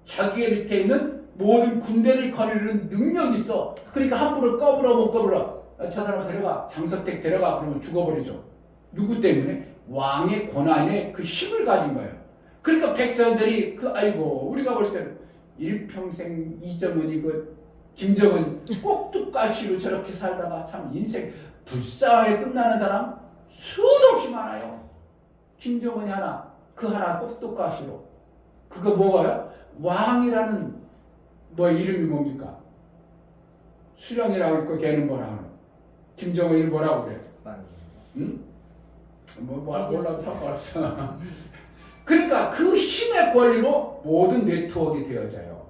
자기의 밑에 있는 모든 군대를 거느리는 능력이 있어. 그러니까 함부로 꺼부러 못 꺼부러. 저 사람 데려가. 장석택 데려가. 그러면 죽어버리죠. 누구 때문에? 왕의 권한에 그 힘을 가진 거예요. 그러니까 백성들이 아이고 우리가 볼 때는 일평생 이정은이 김정은 꼭두까시로 저렇게 살다가 참 인생 불쌍하게 끝나는 사람 수도 없이 많아요. 김정은이 하나, 그 하나 꼭두까시로. 그거 뭐가요? 왕이라는 이름이 뭡니까? 수령이라고 있고 걔는 뭐라고 그래? 김정은이 뭐라고 그래? 응? 몰라도 상관없어. 그러니까 그 힘의 권리로 모든 네트워크가 되어져요.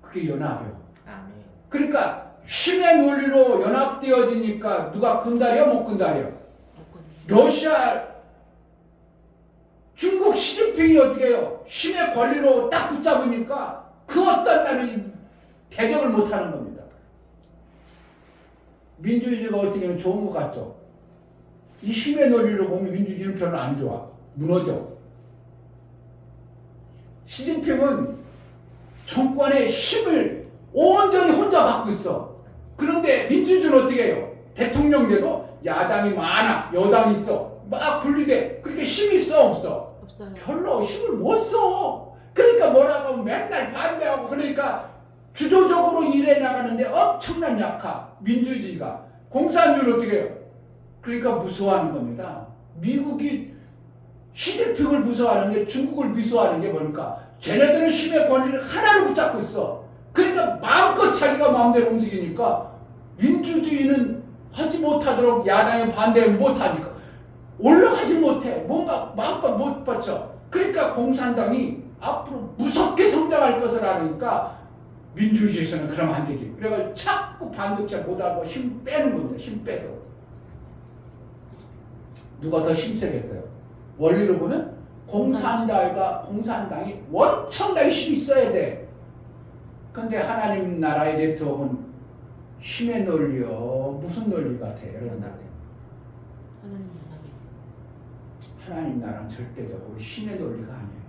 그게 연합이에요. 아멘. 그러니까 힘의 논리로 연합되어지니까 누가 근달이야 못 근달이야? 러시아, 중국 시진핑이 어떻게 해요? 힘의 권리로 딱 붙잡으니까 그 어떤 나라는 대적을 못하는 겁니다. 민주주의가 어떻게 하면 좋은 것 같죠? 이 힘의 논리로 보면 민주주의는 별로 안 좋아. 무너져. 시진핑은 정권의 힘을 온전히 혼자 갖고 있어. 그런데 민주주의는 어떻게 해요? 대통령 돼도 야당이 많아, 여당이 있어. 막 분리돼. 그렇게 힘이 있어, 없어? 없어요. 별로 힘을 못 써. 그러니까 뭐라고 하면 맨날 반대하고 그러니까 주도적으로 일해 나가는데 엄청난 약화. 민주주의가. 공산주의는 어떻게 해요? 그러니까 무서워하는 겁니다. 미국이 시진핑을 무서워하는 게 중국을 무서워하는 게 뭡니까? 쟤네들은 힘의 권리를 하나로 붙잡고 있어. 그러니까 마음껏 자기가 마음대로 움직이니까 민주주의는 하지 못하도록 야당이 반대하면 못하니까 올라가지 못해. 뭔가 마음껏 못 받쳐. 그러니까 공산당이 앞으로 무섭게 성장할 것을 아니까 민주주의에서는 그러면 안 되지. 그래가지고 자꾸 반도체 못하고 힘 빼는 겁니다. 힘 빼도. 누가 더 힘세겠어요? 원리로 보면 공산당이 엄청나게 힘이 있어야 돼. 근데 하나님 나라의 네트워크는 힘의 논리요. 무슨 논리 같아요? 여러분? 하나님 연합이. 하나님 나라는 절대적으로 힘의 논리가 아니에요.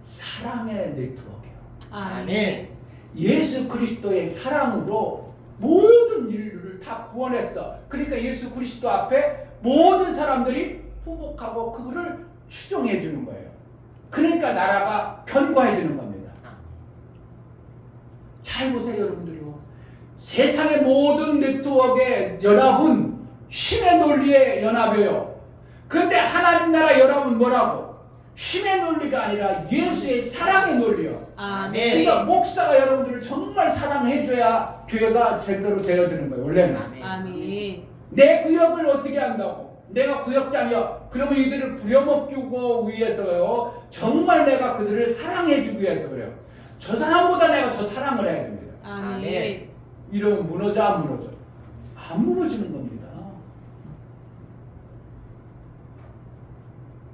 사랑의 네트워크예요. 아멘. 예수 그리스도의 사랑으로 모든 인류를 다 구원했어. 그러니까 예수 그리스도 앞에 모든 사람들이 후복하고 그거를 추종해 주는 거예요. 그러니까 나라가 견고해 주는 겁니다. 잘 보세요, 여러분들요. 세상의 모든 네트워크의 연합은 힘의 논리의 연합이에요. 그런데 하나님 나라 연합은 뭐라고? 힘의 논리가 아니라 예수의 사랑의 논리요. 아멘. 그러니까 목사가 여러분들을 정말 사랑해줘야 교회가 제대로 되어지는 거예요. 원래는. 아멘. 내 구역을 어떻게 한다고? 내가 구역장이야. 그러면 이들을 부려먹기 위해서요. 정말 내가 그들을 사랑해주기 위해서 그래요. 저 사람보다 내가 더 사랑을 해야 됩니다. 아멘. 이러면 무너져 안 무너져? 안 무너지는 겁니다.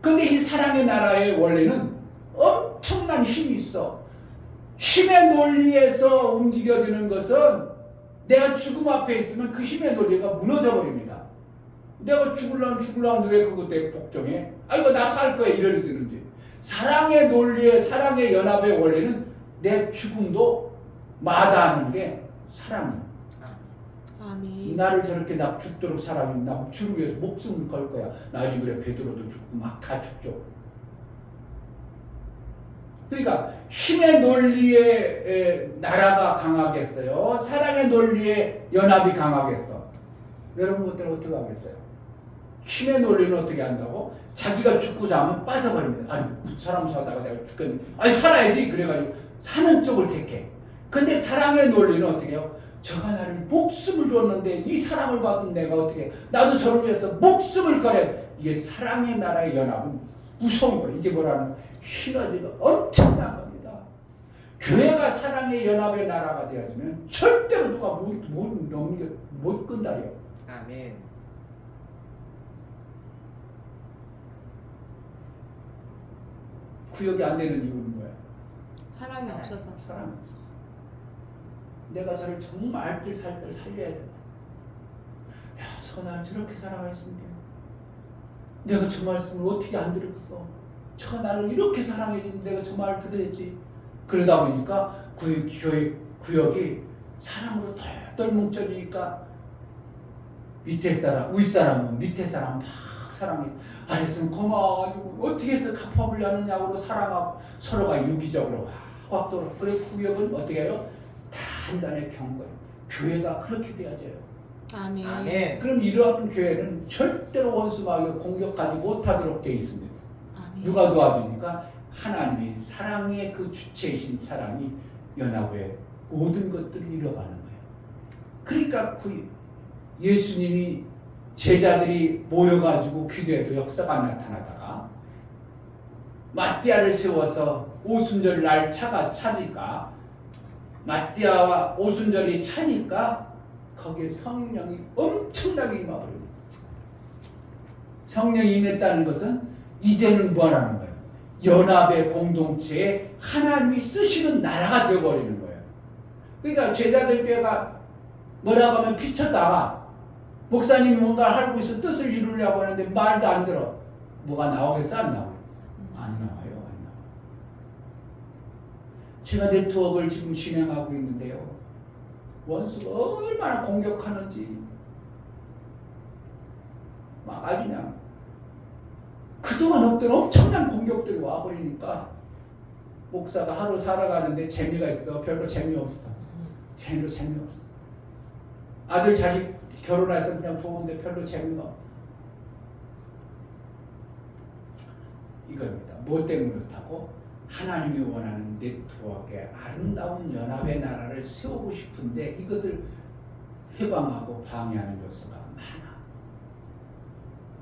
근데 이 사랑의 나라의 원리는 엄청난 힘이 있어. 힘의 논리에서 움직여지는 것은 내가 죽음 앞에 있으면 그 힘의 논리가 무너져 버립니다. 내가 죽으려면 왜 그것 때문에 복종해? 이거 나 살 거야 이래야 되는지. 사랑의 논리의 사랑의 연합의 원리는 내 죽음도 마다하는 게 사랑이야. 아멘. 나를 저렇게 나 죽도록 사랑해. 나 주를 위해서 목숨을 걸 거야. 나중에 그래 베드로도 죽고 막 다 죽죠. 그러니까 힘의 논리의 나라가 강하겠어요? 사랑의 논리의 연합이 강하겠어? 여러분 것들은 어떻게 하겠어요? 힘의 논리는 어떻게 한다고? 자기가 죽고자 하면 빠져버립니다. 아니 사람 사다가 내가 죽겠는데 아니 살아야지 그래가지고 사는 쪽을 택해. 근데 사랑의 논리는 어떻게 해요? 저가 나를 목숨을 줬는데 이 사랑을 받은 내가 어떻게 해? 나도 저를 위해서 목숨을 걸어. 이게 사랑의 나라의 연합은 무서운 거예요. 이게 뭐라는 시너지가 엄청난 겁니다. 교회가 사랑의 연합의 나라가 되어지면 절대로 누가 못 끈다려. 아멘. 구역이 안 되는 이유는 뭐야? 사랑이 없어서. 사랑이 없어서. 내가 저를 정말 알뜰살뜰 살려야 됐어. 야, 저가 나를 저렇게 사랑했는데 내가 저 말씀을 어떻게 안 들었어? 저가 나를 이렇게 사랑해주는데 내가 저 말을 들어야지. 그러다 보니까 교회 구역이 사랑으로 덜덜 뭉쳐지니까 밑에 사람, 윗사람은 밑에 사람 막 사랑해. 아랬으면 고마워가지고 어떻게 해서 갚아보려느냐고 사랑하고 서로가 유기적으로 확 돌아. 그래서 구역은 어떻게 해요? 단단히 경고해요. 교회가 그렇게 되어져요. 아멘. 아멘. 그럼 이러한 교회는 절대로 원수마귀가 공격하지 못하도록 되어 있습니다. 아멘. 누가 도와주니까? 하나님이 사랑의 그 주체이신 사랑이 연합의 모든 것들을 이뤄가는 거예요. 그러니까 예수님이 제자들이 모여가지고 기도해도 역사가 나타나다가 마띠아를 세워서 오순절 날 차가 차니까 마띠아와 오순절이 차니까 거기에 성령이 엄청나게 임하버립니다. 성령이 임했다는 것은 이제는 뭐하는 거예요? 연합의 공동체에 하나님이 쓰시는 나라가 되어버리는 거예요. 그러니까 제자들 뼈가 뭐라고 하면 피쳐나가. 목사님이 뭔가 하고 있어 뜻을 이루려고 하는데 말도 안 들어. 뭐가 나오겠어? 안 나와요? 안 나와요. 안 나와요. 제가 네트워크를 지금 진행하고 있는데요. 원수가 얼마나 공격하는지 막 아주 그냥 그동안 없던 엄청난 공격들이 와버리니까 목사가 하루 살아가는데 재미가 있어? 별로 재미없어. 재미없어. 아들 자식 결혼해서 그냥 보는데 별로 재미가 없어. 이겁니다. 뭐 때문에 그렇다고? 하나님이 원하는 네트워크의 아름다운 연합의 나라를 세우고 싶은데 이것을 해방하고 방해하는 요소가 많아.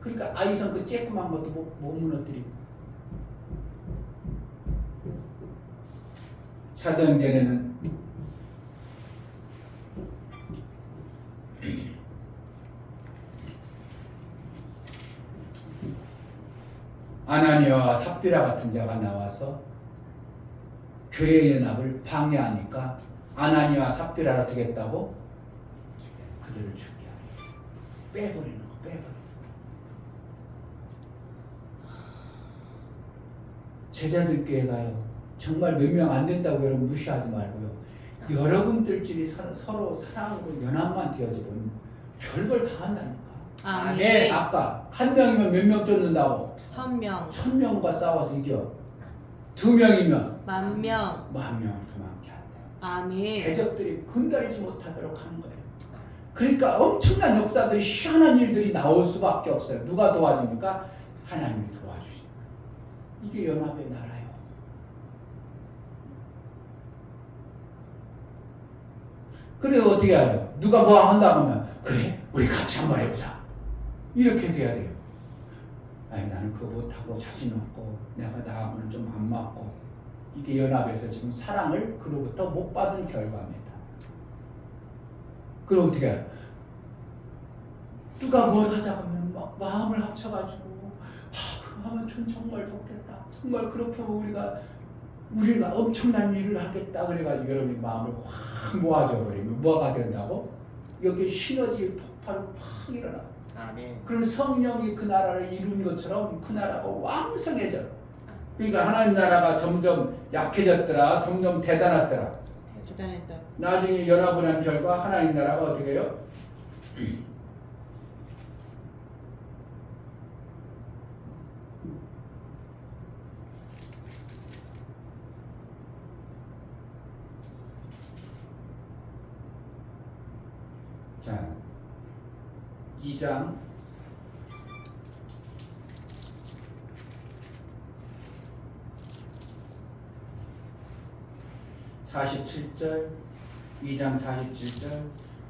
그러니까 아이성 그 쬐끄만 것도 못 무너뜨리고. 사도행전에는 아나니아와 삽비라 같은 자가 나와서 교회 연합을 방해하니까 아나니아와 삽비라를 어떻게 했다고? 그들을 죽게 하고 빼버리는 거, 빼버리는 거. 제자들께 가요. 정말 몇 명 안 된다고 여러분 무시하지 말고요. 여러분들끼리 서로 사랑으로 연합만 되어지면 별걸 다 한다니까. 아멘. 아까 한 명이면 몇 명 쫓는다고? 1000명, 1000명과 싸워서 이겨. 2명이면 10,000명. 10,000명을 도망게 한다. 아멘. 대적들이 근다리지 못하도록 하는 거예요. 그러니까 엄청난 역사들이 희한한 일들이 나올 수밖에 없어요. 누가 도와주니까? 하나님이 도와주시니까. 이게 연합의 나라예요. 그래 어떻게 해요? 누가 뭐 한다고 하면 그래 우리 같이 한번 해보자. 이렇게 돼야 돼요. 아니 나는 그거 못하고 자신 없고 내가 나하고는 좀 안 맞고. 이게 연합에서 지금 사랑을 그로부터 못 받은 결과입니다. 그럼 어떻게 해요? 누가 뭘 하자고 하면 막 마음을 합쳐가지고 그거 하면 정말 좋겠다. 정말 그렇게 하면 우리가 엄청난 일을 하겠다. 그래가지고 여러분이 마음을 확 모아져 버리면 뭐가 된다고? 여기 시너지 폭발이 팍 일어나. 아멘. 그럼 성령이 그 나라를 이룬 것처럼 그 나라가 왕성해져. 그러니까 하나님 나라가 점점 약해졌더라. 점점 대단하더라. 대단했다. 나중에 연합을 한 결과 하나님 나라가 어떻게 해요? 자, 2장 47절, 2장 47절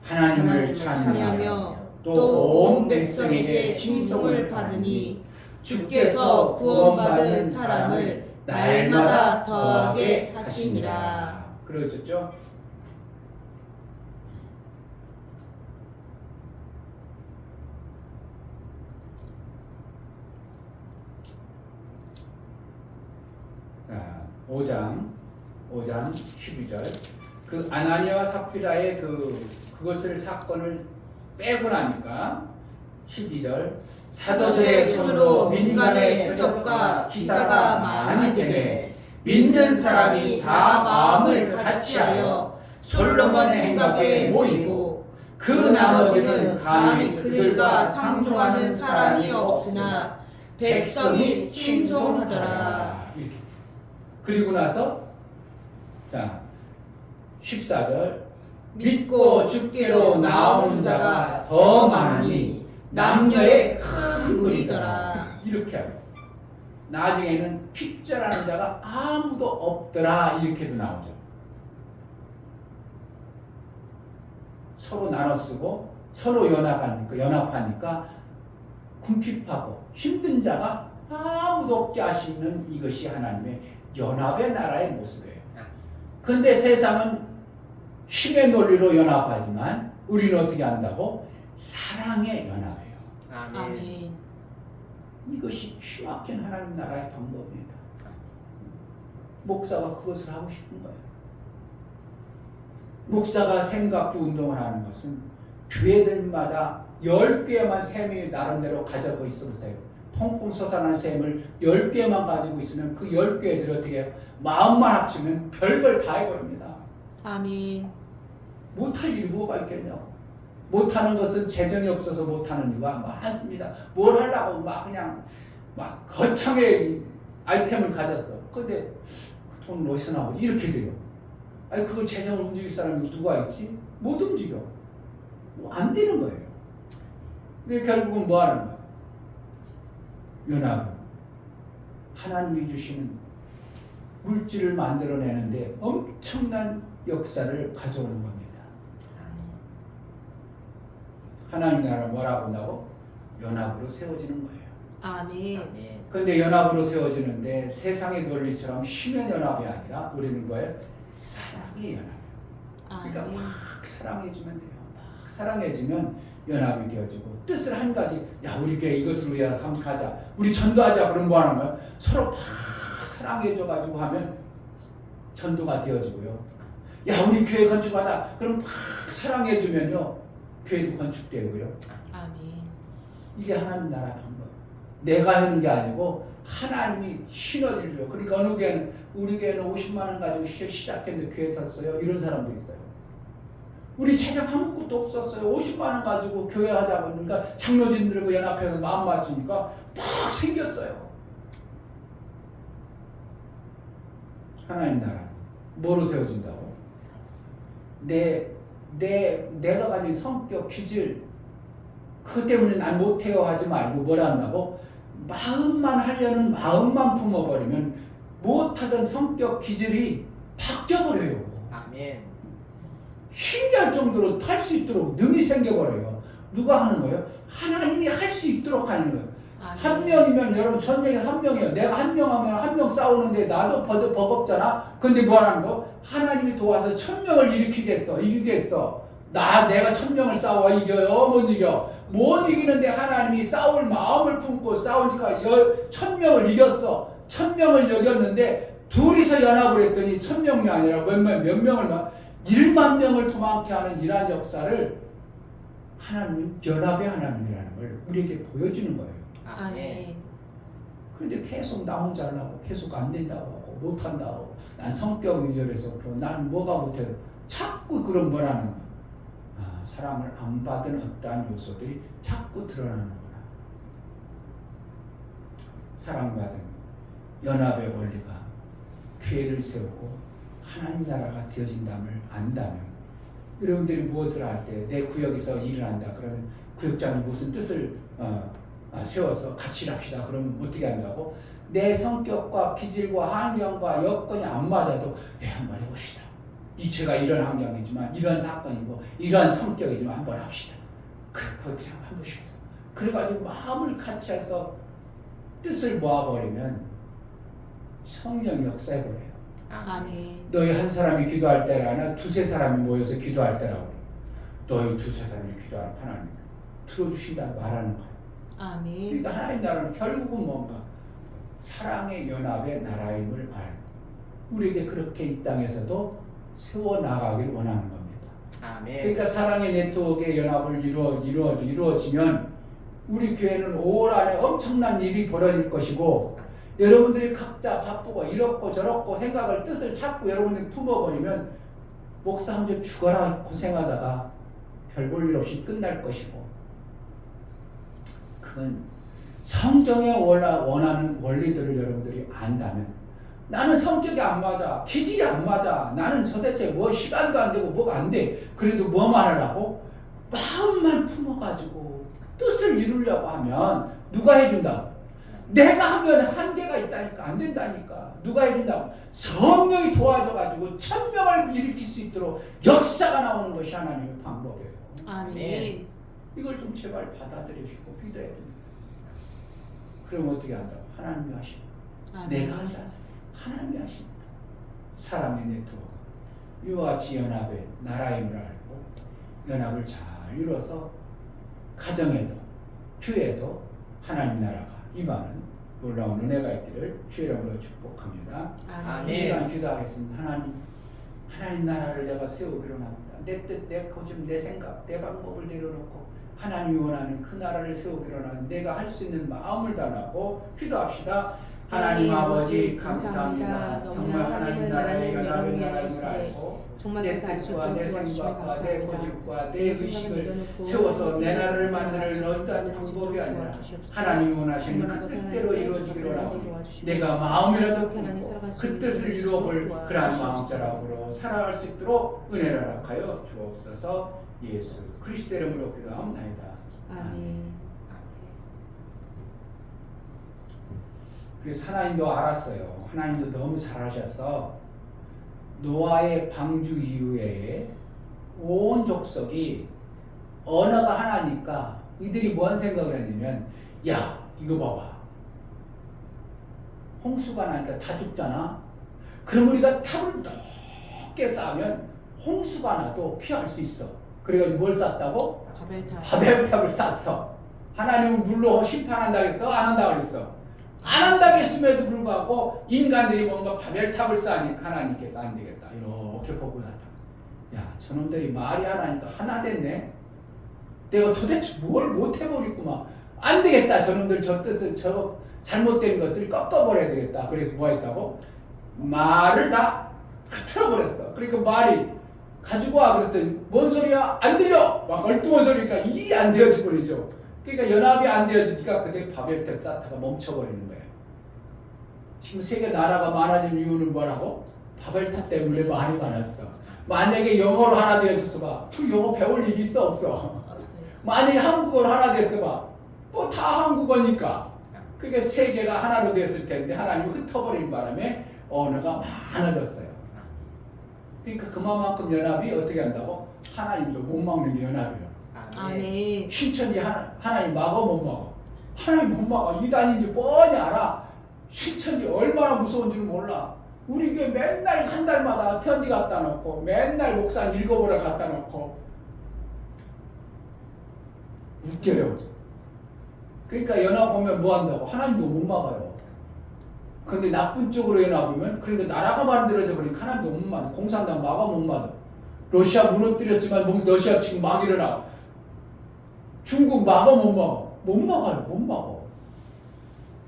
하나님을 찬양하며 또 온 백성에게 칭송을 받으니 주께서 구원받은 사람을 날마다 더하게 하시니라. 그러셨죠? 자, 5장 12절 그 아나니아와 삽비라의 그것을 사건을 빼고 나니까 12절 사도들의 손으로 민간의 표적과 기사가 많이 되네 믿는 사람이 다 마음을 같이하여 솔로몬 행각에 모이고 그 나머지는 감히 그들과 상종하는 사람이 없으나 백성이 칭송하더라. 이렇게. 그리고 나서 자 14절 믿고 주께로 나오는 자가 더 많으니 남녀의 큰 무리더라. 이렇게 하고 나중에는 핍절하는 자가 아무도 없더라. 이렇게도 나오죠. 서로 나눠 쓰고 서로 연합하니까 궁핍하고 힘든 자가 아무도 없게 하시는 이것이 하나님의 연합의 나라의 모습이에요. 그런데 세상은 힘의 논리로 연합하지만 우리는 어떻게 한다고? 사랑의 연합이에요. 아멘. 아멘. 이것이 기막힌 하나님 나라의 방법입니다. 목사가 그것을 하고 싶은 거예요. 목사가 생각기 운동을 하는 것은 교회들마다 10개만 셈이 나름대로 가지고 있어보세요. 펑펑 솟아난 셈을 10개만 가지고 있으면 그 10개들이 어떻게 해요? 마음만 합치면 별걸 다 해버립니다. 아멘. 못할 일이 뭐가 있겠냐고. 못하는 것은 재정이 없어서 못하는 이유가 많습니다. 뭘 하려고 막 그냥 막 거창의 아이템을 가졌어. 근데 돈을 어디서 나오고 이렇게 돼요. 아니 그걸 재정을 움직일 사람이 누가 있지? 못 움직여. 안 되는 거예요. 그게 결국은 뭐 하는 거야? 연합은 하나님이 주시는 물질을 만들어내는데 엄청난 역사를 가져오는 겁니다. 하나님 나라 뭐라고 한다고? 연합으로 세워지는 거예요. 아멘. 아멘. 그런데 연합으로 세워지는데 세상의 논리처럼 힘의 연합이 아니라 우리는 뭐예요? 사랑의 연합. 그러니까 아멘. 막 사랑해주면 돼요. 막 사랑해주면 연합이 되어지고 뜻을 한 가지. 야 우리 교회 이것을 위해서 한번 가자. 우리 전도하자. 그럼 뭐 하는 거야? 서로 막 사랑해줘가지고 하면 전도가 되어지고요. 야 우리 교회 건축하자. 그럼 막 사랑해주면요 교회도 건축되고요. 아멘. 이게 하나님 나라 방법. 내가 하는 게 아니고 하나님이 시너지를 줘요. 그러니까 어느 교회는 우리 교회는 50만 원 가지고 시작했는데 교회 샀어요. 이런 사람도 있어요. 우리 재정 아무것도 없었어요. 50만 원 가지고 교회 하자고 그러니까 장로진들과 연합해서 마음 맞추니까 막 생겼어요. 하나님 나라 뭐로 세워진다고? 내가 가진 성격, 기질 그것 때문에 난 못해요 하지 말고 뭐라 한다고? 마음만 하려는 마음만 품어버리면 못하던 성격, 기질이 바뀌어버려요. 아멘. 신기할 정도로 탈 수 있도록 능이 생겨버려요. 누가 하는 거예요? 하나님이 할 수 있도록 하는 거예요. 아멘. 한 명이면 여러분 전쟁에 한 명이에요. 내가 한 명 하면 한 명 싸우는데 나도 버겁잖아. 근데 뭐 하는 거? 하나님이 도와서 1000명을 일으키겠어. 이기겠어. 내가 1000명을 싸워 이겨요? 못 이겨. 못 이기는데 하나님이 싸울 마음을 품고 싸우니까 1000명을 이겼어. 1000명을 이겼는데 둘이서 연합을 했더니 1000명이 아니라 몇 명을 막 1만 명을 도망케 하는 이러한 역사를 하나님은 연합의 하나님이라는 걸 우리에게 보여주는 거예요. 아멘. 그런데 계속 나 혼자 하려고 계속 안 된다고 하고 못한다고 난 성격 위절해서 그러고 난 뭐가 못해요. 자꾸 그런 뭐라는 거야. 사랑을 안 받은 어떠한 요소들이 자꾸 드러나는 거야. 사랑받은 연합의 원리가 교회를 세우고 하나님 나라가 되어진다를 안다면 여러분들이 무엇을 할 때 내 구역에서 일을 한다 그러면 구역장이 무슨 뜻을 세워서 같이 합시다 그러면 어떻게 한다고? 내 성격과 기질과 환경과 여건이 안 맞아도 한번 해봅시다. 제가 이런 환경이지만 이런 사건이고 이런 성격이지만 한번 합시다. 그렇게 한 번씩 그래가지고 마음을 같이 해서 뜻을 모아버리면 성령이 역사해버려요. 아멘. 너희 한 사람이 기도할 때가 아니라 두세 사람이 모여서 기도할 때라고. 너희 두세 사람이 기도하는 하나님 들어주신다 말하는 거예요. 아멘. 그러니까 하나님 나라는 결국은 뭔가 사랑의 연합의 나라임을 알고 우리에게 그렇게 이 땅에서도 세워나가길 원하는 겁니다. 아멘. 그러니까 사랑의 네트워크의 연합을 이루어지면 우리 교회는 올 안에 엄청난 일이 벌어질 것이고 여러분들이 각자 바쁘고 이렇고 저렇고 생각을 뜻을 찾고 여러분들이 품어버리면 목사 혼자 죽어라 고생하다가 별 볼 일 없이 끝날 것이고 그건 성경에 원하는 원리들을 여러분들이 안다면 나는 성격이 안 맞아 기질이 안 맞아 나는 도대체 뭐 시간도 안 되고 뭐가 안 돼 그래도 뭐만 하라고 마음만 품어가지고 뜻을 이루려고 하면 누가 해준다? 내가 하면 한계가 있다니까 안 된다니까 누가 해준다고? 성령이 도와줘가지고 1000명을 일으킬 수 있도록 역사가 나오는 것이 하나님의 방법이에요. 아멘. 이걸 좀 제발 받아들이시고 믿어야 됩니다. 그럼 어떻게 한다고? 하나님이 하십니다. 아멘. 내가 하지 않습니다. 하나님이 하십니다. 사랑의 네트워크 이와 같이 연합의 나라임을 알고 연합을 잘 이뤄서 가정에도 교회에도 하나님 나라가 임하는 놀라운 은혜가 있기를 주의 이름으로 축복합니다. 아멘. 이 시간 기도하겠습니다. 하나님 나라를 내가 세우기로 합니다. 내 뜻, 내 고집, 내 생각, 내 방법을 내려놓고 하나님이 원하는 그 나라를 세우기로 하는 내가 할 수 있는 마음을 다하고 기도합시다. 하나님 아버지 감사합니다. 정말 하나님 나라의 연합을 알고 정말 내 그것을 알수 뜻과 있도록 내 도와주시면 생각과 내 감사합니다. 고집과 내 내 의식을 세워서 내 나라를 만드는 어떠한 방법이 아니라 하나님이 원하시는 그 뜻대로 이루어지기로 하고 내가 마음이라도 품고 그 뜻을 이루어볼 그러한 마음자락으로 살아갈 수 있도록 은혜를 허락하여 주옵소서. 예수 그리스도 이름으로 기도하옵나이다. 아멘. 그래서 하나님도 알았어요. 하나님도 너무 잘하셔서 노아의 방주 이후에 온 족속이 언어가 하나니까 이들이 뭔 생각을 했냐면 야 이거 봐봐 홍수가 나니까 다 죽잖아. 그럼 우리가 탑을 높게 쌓으면 홍수가 나도 피할 수 있어. 그래가지고 뭘 쌓았다고? 바벨탑. 바벨탑을 쌓았어. 하나님은 물로 심판한다 했어? 안 한다 그랬어? 안 한다고 했음에도 불구하고 인간들이 뭔가 바벨탑을 쌓으니까 하나님께서 안 되겠다 이렇게 보고 나타. 야 저놈들이 말이 하나니까 하나 됐네. 내가 도대체 뭘 못해버리구만. 안 되겠다. 저놈들 저 뜻을 저 잘못된 것을 꺾어버려야 되겠다. 그래서 뭐 했다고? 말을 다 흐트러버렸어. 그러니까 말이 가지고 와 그랬더니 뭔 소리야? 안 들려. 막 얼뚱한 소리니까 일이 안 되어지 버리죠. 그러니까 연합이 안 되어지니까 그때 바벨탑 쌓다가 멈춰버리는 거예요. 지금 세계 나라가 많아진 이유는 뭐라고? 바벨탑 때문에 말이 많았어. 만약에 영어로 하나 되었어 봐. 그 영어 배울 일이 있어 없어? 없어요. 만약에 한국어로 하나 됐어 봐. 뭐 다 한국어니까. 그게 세계가 하나로 됐을 텐데 하나님 흩어버린 바람에 언어가 많아졌어요. 그러니까 그만큼 연합이 어떻게 한다고? 하나님도 못 막는 게 연합이에요. 아멘. 신천지 하나님 막어 못 막어? 하나님 못 막어. 이단인지 뻔히 알아. 신천지 얼마나 무서운지 몰라. 우리 교회 맨날 한 달마다 편지 갖다 놓고 맨날 목사 읽어보라 갖다 놓고 웃겨요. 그러니까 연합 보면 뭐 한다고? 하나님도 못 막아요. 근데 나쁜 쪽으로 연합하면 그러니까 나라가 만들어져 버리니까 하나님도 못 막아. 공산당 막아 못 막아. 러시아 무너뜨렸지만 러시아 지금 막 일어나. 중국 막아 못 막아? 못 막아요. 못 막아.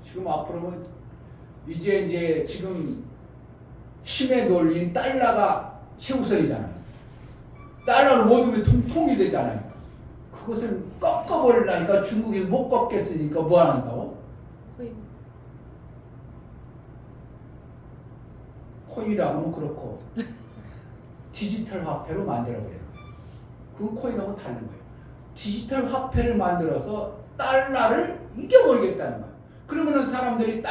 지금 앞으로는 이제 지금 힘에 놀린 달러가 최우선이잖아요. 달러로 모든 게 통일되잖아요. 그것을 꺾어버리려니까 중국이 못 꺾겠으니까 뭐 한다고? 코인이라고 하면 그렇고 디지털 화폐로 만들어버려요. 그건 코인하고 다른 거예요. 디지털 화폐를 만들어서 달러를 이겨버리겠다는 거예요. 그러면은 사람들이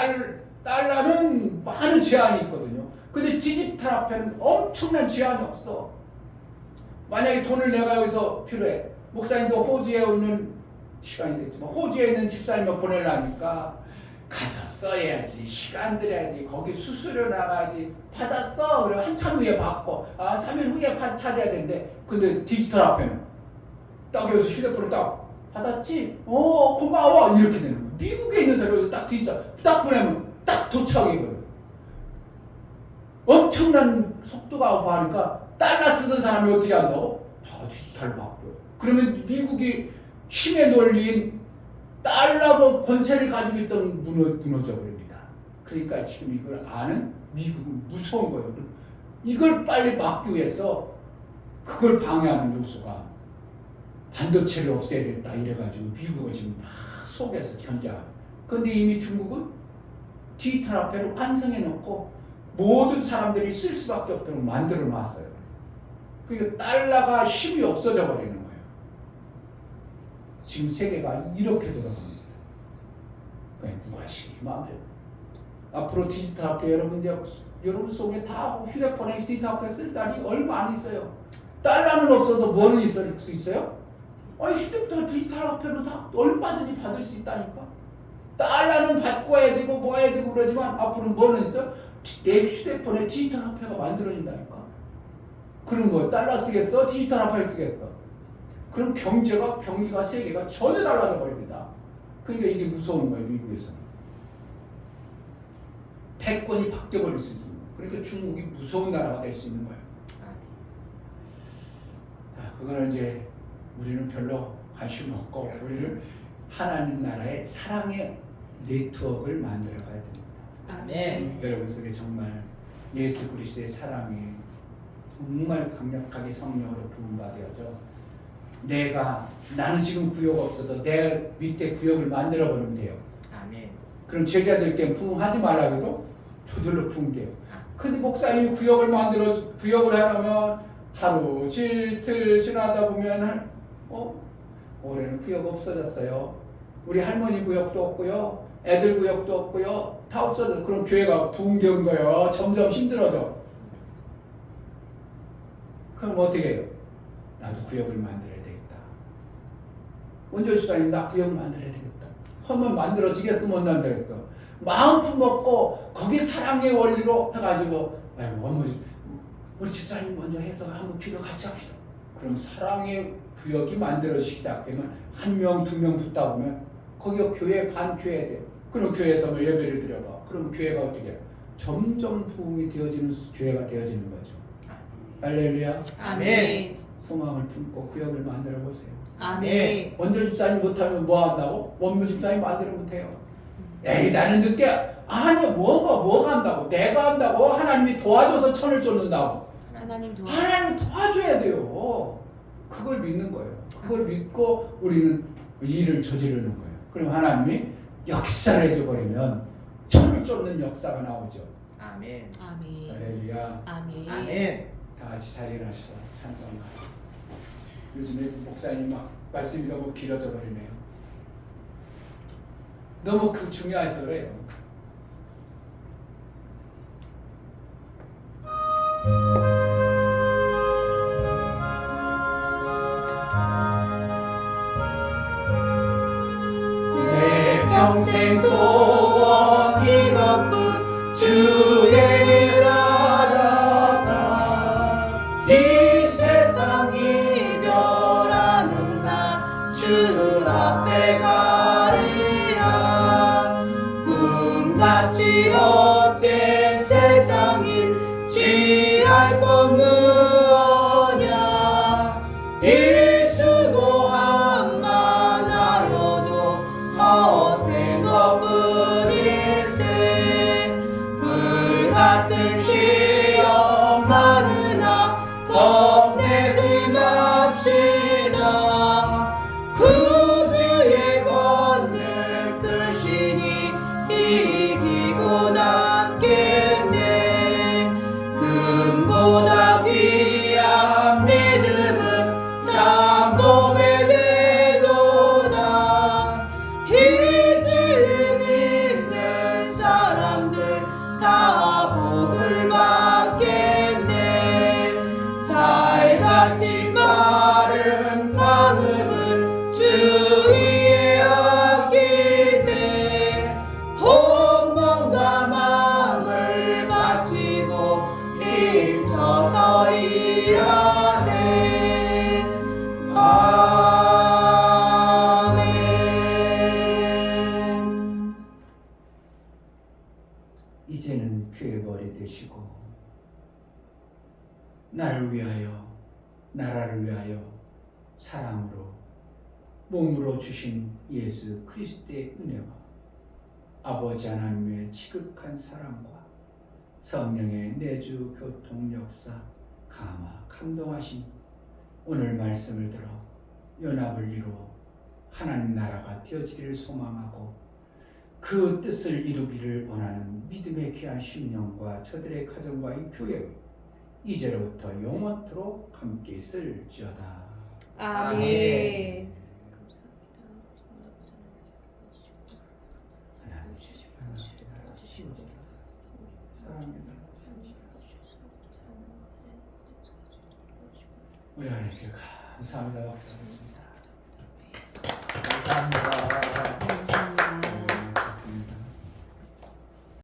달러는 많은 제한이 있거든요. 근데 디지털 화폐는 엄청난 제한이 없어. 만약에 돈을 내가 여기서 필요해. 목사님도 호주에 오는 시간이 됐지만 호주에 있는 집사님을 보내려니까 가서 써야지. 시간 들여야지. 거기 수수료 나가야지. 받았어. 그래 한참 후에 받고 3일 후에 찾아야 되는데 근데 디지털 화폐는 딱 여기서 휴대폰을 딱 받았지? 고마워. 이렇게 되는 거야. 미국에 있는 사람이 딱 디지털 딱 보내면 딱 도착이거든. 엄청난 속도가 하니까 달러 쓰던 사람이 어떻게 한다고? 다 디지털 바뀌어. 그러면 미국이 힘에 놀린 달러로 권세를 가지고 있던 무너져 버립니다. 그러니까 지금 이걸 아는 미국은 무서운 거예요. 이걸 빨리 막기 위해서 그걸 방해하는 요소가 반도체를 없애야겠다 이래가지고 미국은 지금 막 속에서 견제하고. 그런데 이미 중국은 디지털 화폐를 완성해 놓고 모든 사람들이 쓸 수밖에 없도록 만들어 놨어요. 그러니까 달러가 힘이 없어져 버리는 거예요. 지금 세계가 이렇게 돌아갑니다. 그냥 무관심하면 앞으로 디지털 화폐 여러분 속에 다 휴대폰에 디지털 화폐 쓸 날이 얼마 안 있어요. 달러는 없어도 뭐는 있을 수 있어요? 휴대폰 디지털 화폐로 다 얼마든지 받을 수 있다니까. 달러는 받고 해야 되고 뭐 해야 되고 그러지만 앞으로 뭐는 있어? 내 휴대폰에 디지털 화폐가 만들어진다니까. 그럼 뭐 달러 쓰겠어? 디지털 화폐 쓰겠어? 그럼 경기가 세계가 전혀 달라져 버립니다. 그러니까 이게 무서운 거예요. 미국에서는. 패권이 바뀌어버릴 수 있습니다. 그러니까 중국이 무서운 나라가 될 수 있는 거예요. 그거는 이제 우리는 별로 관심 없고 우리는 하나님 나라의 사랑의 네트워크를 만들어가야 됩니다. 아멘. 여러분 속에 정말 예수 그리스도의 사랑이 정말 강력하게 성령으로 부음받아야죠. 나는 지금 구역 없어도 내 밑에 구역을 만들어 버리면 돼요. 아멘. 그럼 제자들께 부흥하지 말라고 해도 저절로 부흥돼요. 근데 목사님이 구역을 하려면 하루 이틀 지나다 보면 올해는 구역 없어졌어요. 우리 할머니 구역도 없고요. 애들 구역도 없고요. 다 없어져. 그럼 교회가 부흥된 거예요. 점점 힘들어져. 그럼 어떻게 해요? 나도 구역을 만들어야 되겠다. 원조 집사님 나 구역 만들어야 되겠다. 하면 만들어지겠어 못 만들겠어. 마음 품먹고 거기 사랑의 원리로 해가지고 아이고 우리 집사님 먼저 해서 한번 기도 같이 합시다. 그럼 사랑의 구역이 만들어지기 시작하면 1명, 2명 붙다 보면 거기가 교회 반 교회 돼요. 그럼 교회에서 예배를 드려봐. 그럼 교회가 어떻게 해요? 점점 부흥이 되어지는 교회가 되어지는 거죠. 할렐루야. 아멘. 소망을 품고 구역을 만들어 보세요. 아멘. 원조 집사님 못하면 뭐 한다고? 원무 집사님 만들어 못해요. 에이 나는 늦게 아니야 뭐가 한다고? 내가 한다고? 하나님이 도와줘서 천을 쫓는다고. 하나님 하나님 도와줘야 돼요. 그걸 믿는 거예요. 그걸 믿고 우리는 일을 저지르는 거예요. 그럼 하나님이 역사를 해줘버리면 천을 쫓는 역사가 나오죠. 아멘. 아멘. 할렐루야. 아멘. 아멘. 다 같이 살인하시고 찬송가. 요즘에 목사님 막 말씀이 너무 길어져 버리네요. 너무 중요해서 그래요. 내 평생 소원 이것뿐 주의 일 알아가 이 세상 이별하는 날 주 앞에 가리라. 꿈같이 헛된 세상인 지할 것 무엇냐. 이 수고함만 하여도 헛된 것뿐일세. 불같은 시험 많으나 겁내지 맙시다. 구주의 권능 크시니 이기고 남겠네. 금보다 귀한 믿음은 참복에 되도다. 이 진리 믿는 사람들 다 복을 받겠네. 살같이 빠른 방음은 주위에 아끼세. 온몸과 마음을 바치고 힘써서 일하세. 아멘. 이제는 교회 머리 되시고 나를 위하여 나라를 위하여 사랑으로 몸으로 주신 예수 그리스도의 은혜와 아버지 하나님의 지극한 사랑과 성령의 내주 교통 역사 감동하신 오늘 말씀을 들어 연합을 이루어 하나님 나라가 되어지기를 소망하고 그 뜻을 이루기를 원하는 믿음의 귀한 심령과 저들의 가정과 이 교회의 이제로부터 영원토록 함께 있을지어다. 아멘. 하나님 주시고 사랑합니다. 우리 하나님께 감사합니다. 박수하겠습니다. 감사합니다.